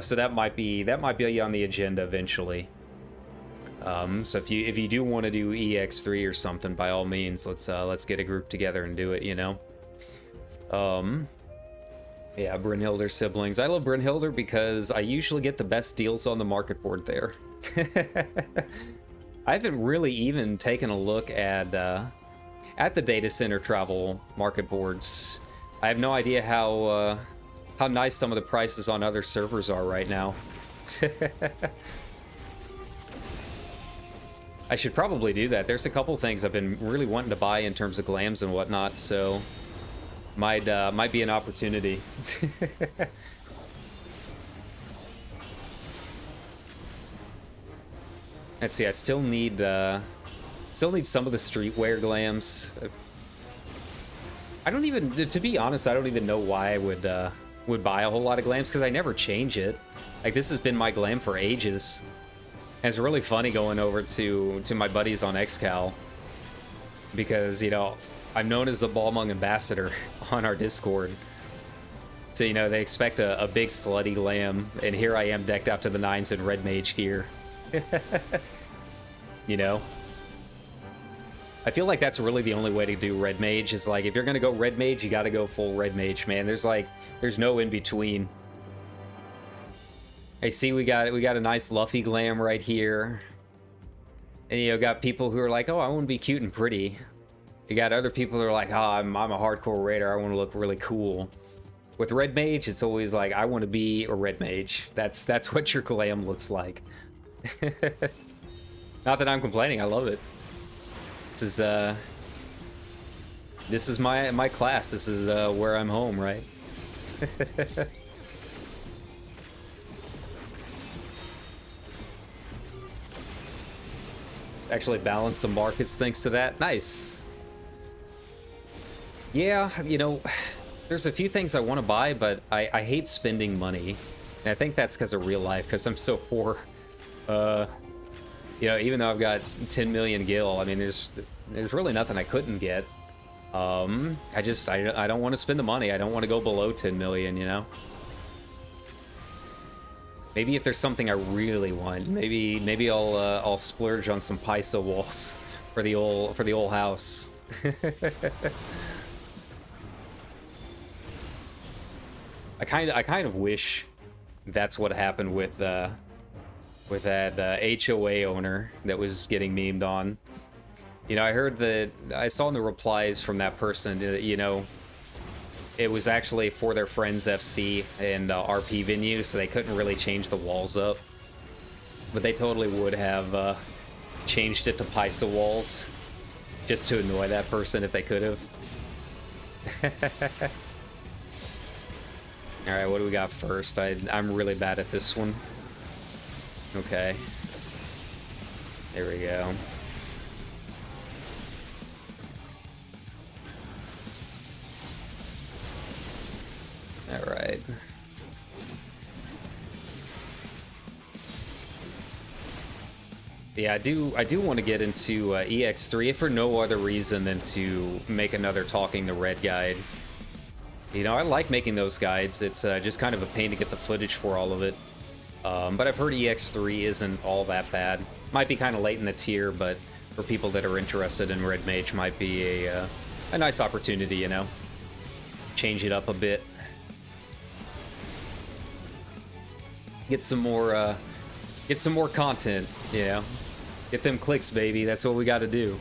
So that might be on the agenda eventually. So if you do want to do EX3 or something, by all means, let's get a group together and do it. You know. Yeah, Brynhilder siblings. I love Brynhilder because I usually get the best deals on the market board there. I haven't really even taken a look at the data center travel market boards. I have no idea how nice some of the prices on other servers are right now. I should probably do that. There's a couple things I've been really wanting to buy in terms of glams and whatnot, so might be an opportunity. Let's see. I still need some of the streetwear glams. I don't even, to be honest, I don't even know why I would buy a whole lot of glams, because I never change it. Like, this has been my glam for ages. And it's really funny going over to my buddies on XCal, because, you know, I'm known as the Balmung ambassador on our Discord. So, you know, they expect a big slutty glam, and here I am decked out to the nines in red mage gear. You know? I feel like that's really the only way to do red mage, is like, if you're gonna go red mage, you gotta go full red mage, man. There's no in between. Hey, see, we got a nice Luffy glam right here. And, you know, got people who are like, oh, I want to be cute and pretty. You got other people who are like, oh, I'm a hardcore raider, I want to look really cool. With red mage, it's always like, I want to be a red mage. That's what your glam looks like. Not that I'm complaining, I love it. This is my class. This is where I'm home, right? Actually balance some markets thanks to that. Nice. Yeah, you know, there's a few things I want to buy, but I hate spending money. And I think that's because of real life, because I'm so poor. You know, even though I've got 10 million gil, I mean, there's really nothing I couldn't get. I don't want to spend the money. I don't want to go below 10 million, you know? Maybe if there's something I really want, maybe I'll splurge on some Paisa walls for the old house. I kind of wish that's what happened with that HOA owner that was getting memed on. You know, I saw in the replies from that person that, you know, it was actually for their friends FC and RP venue, so they couldn't really change the walls up. But they totally would have changed it to Paisa walls just to annoy that person if they could have. Alright, what do we got first? I'm really bad at this one. Okay. There we go. Alright. Yeah, I do want to get into EX3, if for no other reason than to make another Talking to Red guide. You know, I like making those guides. It's just kind of a pain to get the footage for all of it. But I've heard EX3 isn't all that bad. Might be kind of late in the tier, but for people that are interested in Red Mage, might be a nice opportunity, you know, change it up a bit, get some more content, you know, get them clicks, baby. That's what we got to do.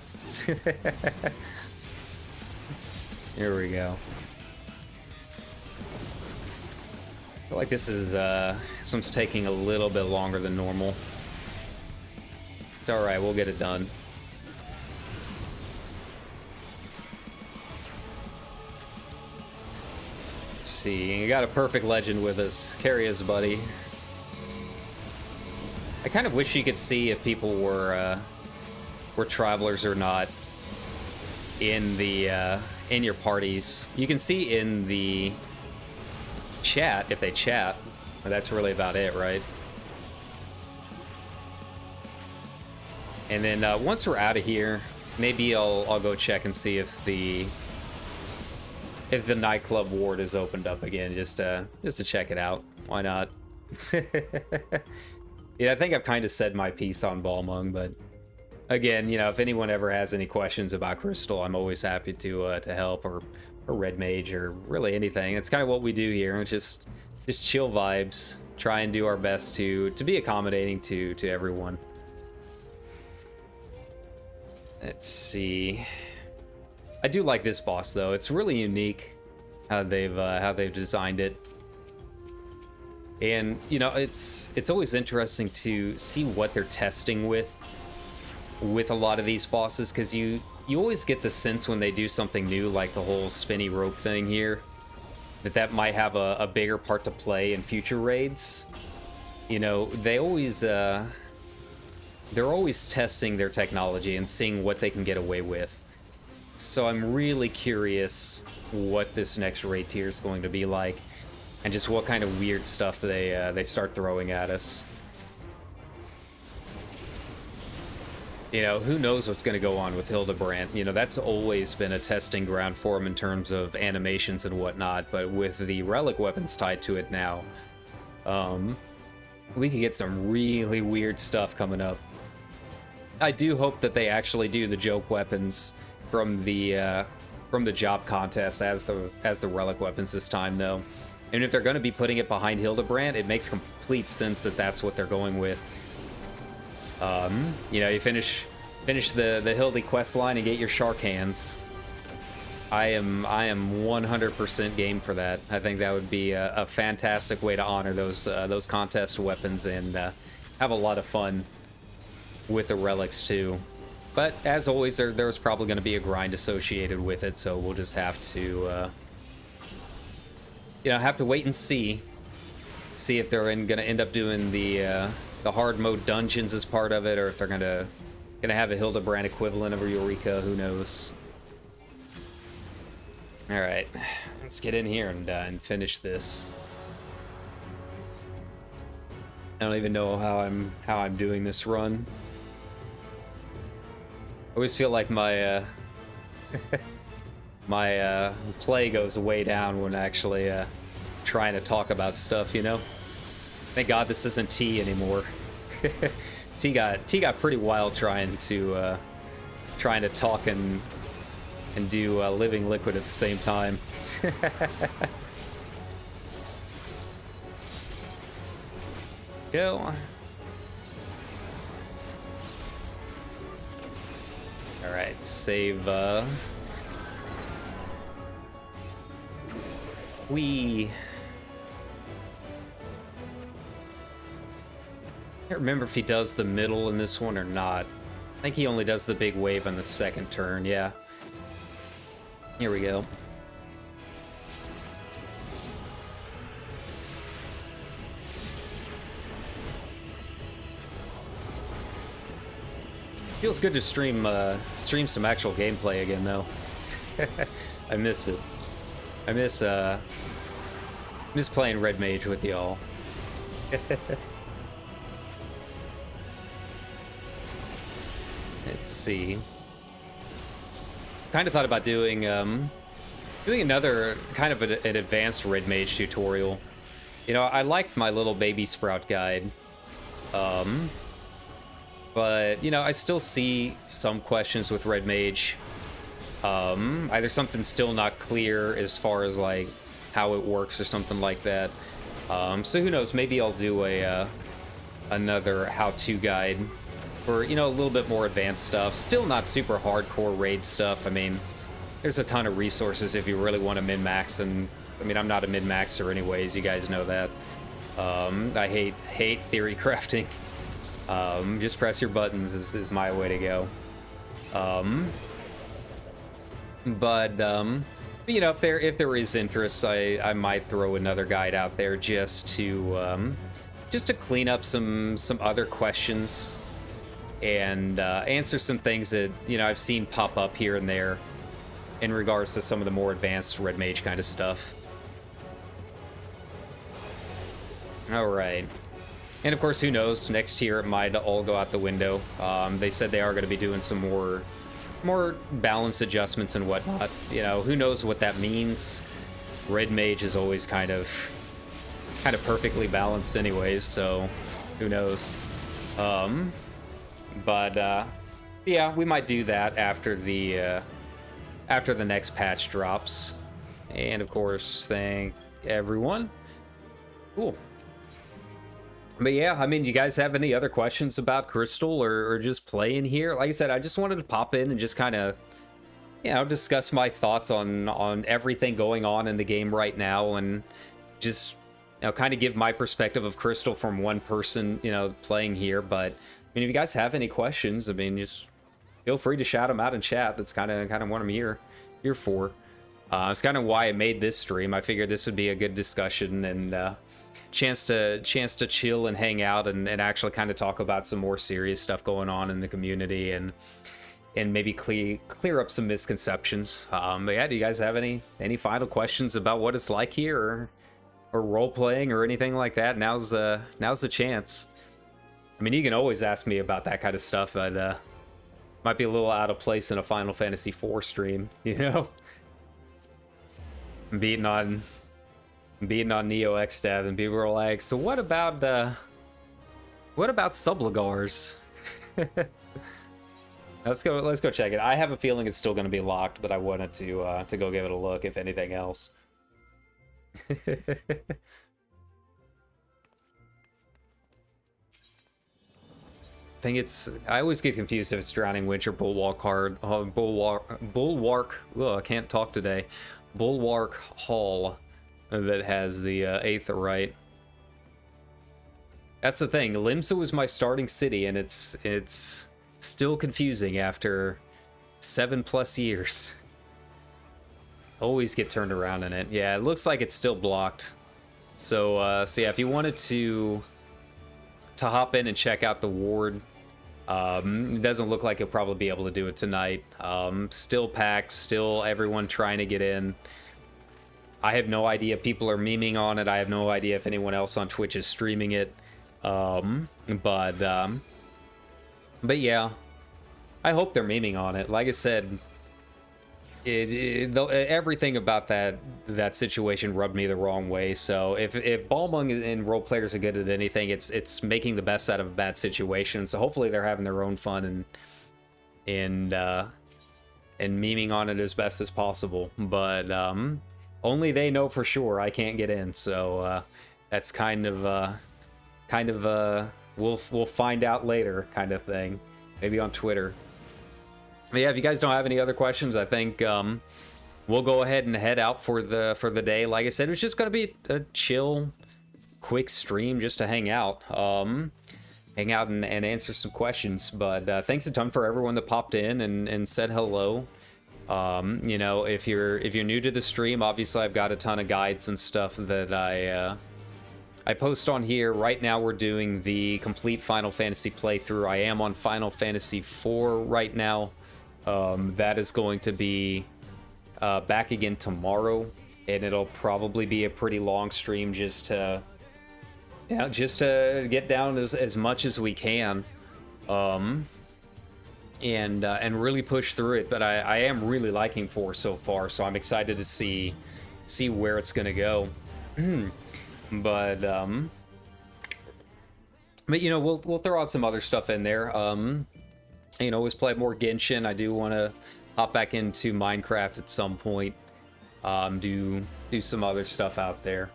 Here we go. I feel like this one's taking a little bit longer than normal. It's all right, we'll get it done. Let's see, you got a perfect legend with us. Carry us, buddy. I kind of wish you could see if people were travelers or not in the in your parties. You can see in the chat if they chat, but that's really about it, right? And then once we're out of here, maybe I'll go check and see if the nightclub ward is opened up again, just to check it out. Why not? Yeah, I think I've kind of said my piece on Balmung, but again, you know, if anyone ever has any questions about Crystal, I'm always happy to help, or Red Mage, or really anything. It's kind of what we do here. It's just chill vibes. Try and do our best to be accommodating to everyone. Let's see. I do like this boss though. It's really unique how they've designed it. And you know, it's always interesting to see what they're testing with a lot of these bosses, because you always get the sense when they do something new, like the whole spinny rope thing here, that might have a bigger part to play in future raids. You know, they're always testing their technology and seeing what they can get away with. So I'm really curious what this next raid tier is going to be like, and just what kind of weird stuff they start throwing at us. You know, who knows what's going to go on with Hildebrandt. You know, that's always been a testing ground for him in terms of animations and whatnot, but with the relic weapons tied to it now, we could get some really weird stuff coming up. I do hope that they actually do the joke weapons from the job contest as the relic weapons this time, though. And if they're going to be putting it behind Hildebrandt, it makes complete sense that that's what they're going with. You know, you finish the Hildy quest line and get your shark hands. I am 100% game for that. I think that would be a fantastic way to honor those contest weapons and have a lot of fun with the relics too. But as always, there's probably going to be a grind associated with it, so we'll just have to you know, have to wait and see if they're going to end up doing the hard mode dungeons as part of it, or if they're gonna have a Hildebrandt equivalent of Eureka. Who knows? All right, let's get in here and finish this. I don't even know how I'm doing this run. I always feel like my my play goes way down when actually trying to talk about stuff, you know? Thank God this isn't T anymore. T got pretty wild trying to talk and do Living Liquid at the same time. Go. All right, save. We. I can't remember if he does the middle in this one or not. I think he only does the big wave on the second turn. Yeah. Here we go. Feels good to stream some actual gameplay again, though. I miss it. I miss playing Red Mage with y'all. Let's see. Kind of thought about doing another kind of an advanced Red Mage tutorial. You know, I liked my little baby sprout guide. But, you know, I still see some questions with Red Mage. Either something's still not clear as far as like how it works or something like that. So who knows? Maybe I'll do a another how-to guide for, you know, a little bit more advanced stuff. Still not super hardcore raid stuff. I mean, there's a ton of resources if you really want to min-max, and I mean, I'm not a min-maxer anyways. You guys know that. I hate theory crafting. Just press your buttons is my way to go. But you know, if there is interest, I might throw another guide out there just to clean up some other questions and answer some things that, you know, I've seen pop up here and there in regards to some of the more advanced red mage kind of stuff. All right. And of course, who knows? Next tier it might all go out the window. They said they are going to be doing some more balance adjustments and whatnot. You know, who knows what that means? Red mage is always kind of perfectly balanced anyways, so who knows? Yeah, we might do that after the next patch drops. And of course, thank everyone. Cool. But yeah, I mean, you guys have any other questions about Crystal or just playing here? Like I said, I just wanted to pop in and just kind of, you know, discuss my thoughts on everything going on in the game right now, and just, you know, kind of give my perspective of Crystal from one person, you know, playing here. But I mean, if you guys have any questions, I mean, just feel free to shout them out in chat. That's kind of what I'm here for. It's kind of why I made this stream. I figured this would be a good discussion and chance to chill and hang out and actually kind of talk about some more serious stuff going on in the community and maybe clear up some misconceptions. But yeah, do you guys have any final questions about what it's like here or role playing or anything like that? Now's the chance. I mean, you can always ask me about that kind of stuff, but might be a little out of place in a Final Fantasy IV stream, you know? Beating on Neo X-Stab, and people are like, so what about Sublagars? Let's go check it. I have a feeling it's still going to be locked, but I wanted to go give it a look, if anything else. I always get confused if it's Drowning Winch or Bulwark Hard. Bulwark. Oh, I can't talk today. Bulwark Hall that has the Aetheryte. That's the thing. Limsa was my starting city, and it's still confusing after 7+ years. Always get turned around in it. Yeah, it looks like it's still blocked. So yeah, if you wanted to hop in and check out the ward, it doesn't look like you'll probably be able to do it tonight. Still packed, still everyone trying to get in. I have no idea if people are memeing on it. I have no idea if anyone else on Twitch is streaming it. But yeah, I hope they're memeing on it. Like I said, everything about that situation rubbed me the wrong way. So if Balmung and role players are good at anything, it's making the best out of a bad situation. So hopefully they're having their own fun and memeing on it as best as possible. But only they know for sure. I can't get in, so that's kind of we'll find out later kind of thing, maybe on Twitter. But yeah, if you guys don't have any other questions, I think we'll go ahead and head out for the day. Like I said, it was just gonna be a chill, quick stream just to hang out and answer some questions. But thanks a ton for everyone that popped in and said hello. You know, if you're new to the stream, obviously I've got a ton of guides and stuff that I post on here. Right now we're doing the complete Final Fantasy playthrough. I am on Final Fantasy IV right now. That is going to be back again tomorrow, and it'll probably be a pretty long stream just to get down as much as we can. And really push through it. But I am really liking 4 so far, so I'm excited to see where it's gonna go. But you know, we'll throw out some other stuff in there. You know, always play more Genshin. I do want to hop back into Minecraft at some point. Do some other stuff out there.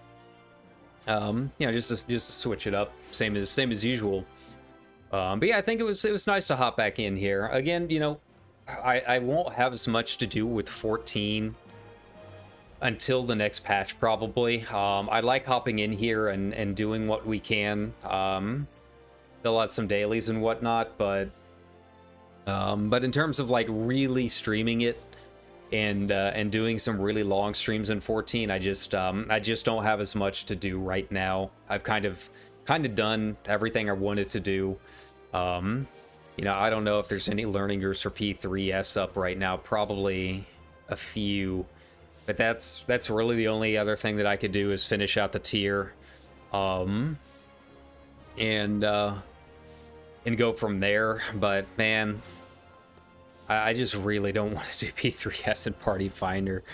You know, just to switch it up, same as usual. But yeah, I think it was nice to hop back in here again. You know, I won't have as much to do with 14 until the next patch, probably. I like hopping in here and doing what we can. Fill out some dailies and whatnot, but in terms of like really streaming it and doing some really long streams in 14, I just don't have as much to do right now. I've kind of done everything I wanted to do. You know, I don't know if there's any learning groups for P3S up right now. Probably a few, but that's really the only other thing that I could do is finish out the tier, and go from there. But man, I just really don't want to do P3S and Party Finder.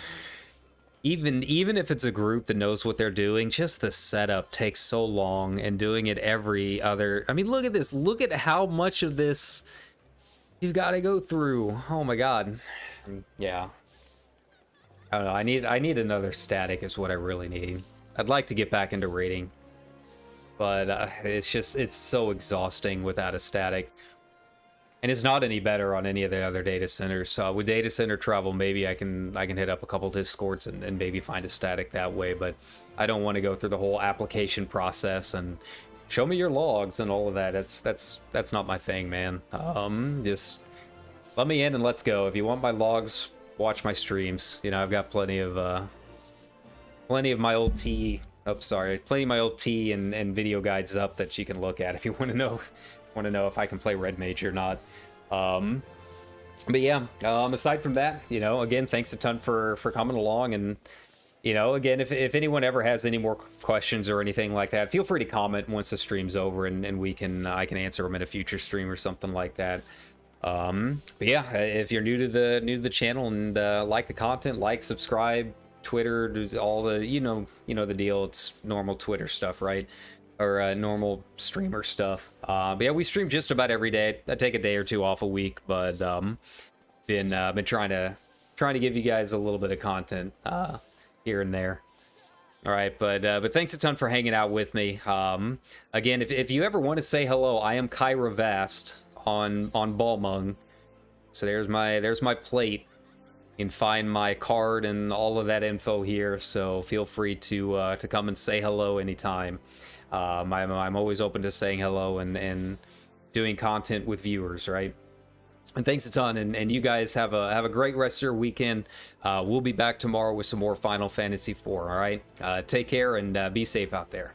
Even if it's a group that knows what they're doing, just the setup takes so long, and doing it every other... I mean, look at this. Look at how much of this you've got to go through. Oh my god. Yeah. I don't know. I need another static is what I really need. I'd like to get back into raiding, but it's so exhausting without a static. And it's not any better on any of the other data centers. With data center travel, maybe I can hit up a couple discords and maybe find a static that way. But I don't want to go through the whole application process and show me your logs and all of that. That's not my thing, man. Just let me in and let's go. If you want my logs, watch my streams. You know, I've got plenty of my old T. Oh, sorry, plenty of my old T and video guides up that you can look at if you want to know. If I can play Red Mage or not. But yeah, aside from that, you know, again, thanks a ton for coming along. And, you know, again, if anyone ever has any more questions or anything like that, feel free to comment once the stream's over, and I can answer them in a future stream or something like that. But yeah, if you're new to the channel and like the content, like, subscribe, Twitter, all the you know the deal. It's normal Twitter stuff, right? Or normal streamer stuff. But yeah, we stream just about every day. I take a day or two off a week, but been trying to give you guys a little bit of content here and there. All right, but thanks a ton for hanging out with me. Again, if you ever want to say hello, I am Kyra Vast on Balmung. So there's my plate. You can find my card and all of that info here. So feel free to come and say hello anytime. I'm always open to saying hello and doing content with viewers, right? And thanks a ton, and you guys have a great rest of your weekend. We'll be back tomorrow with some more Final Fantasy IV, all right? Take care and be safe out there.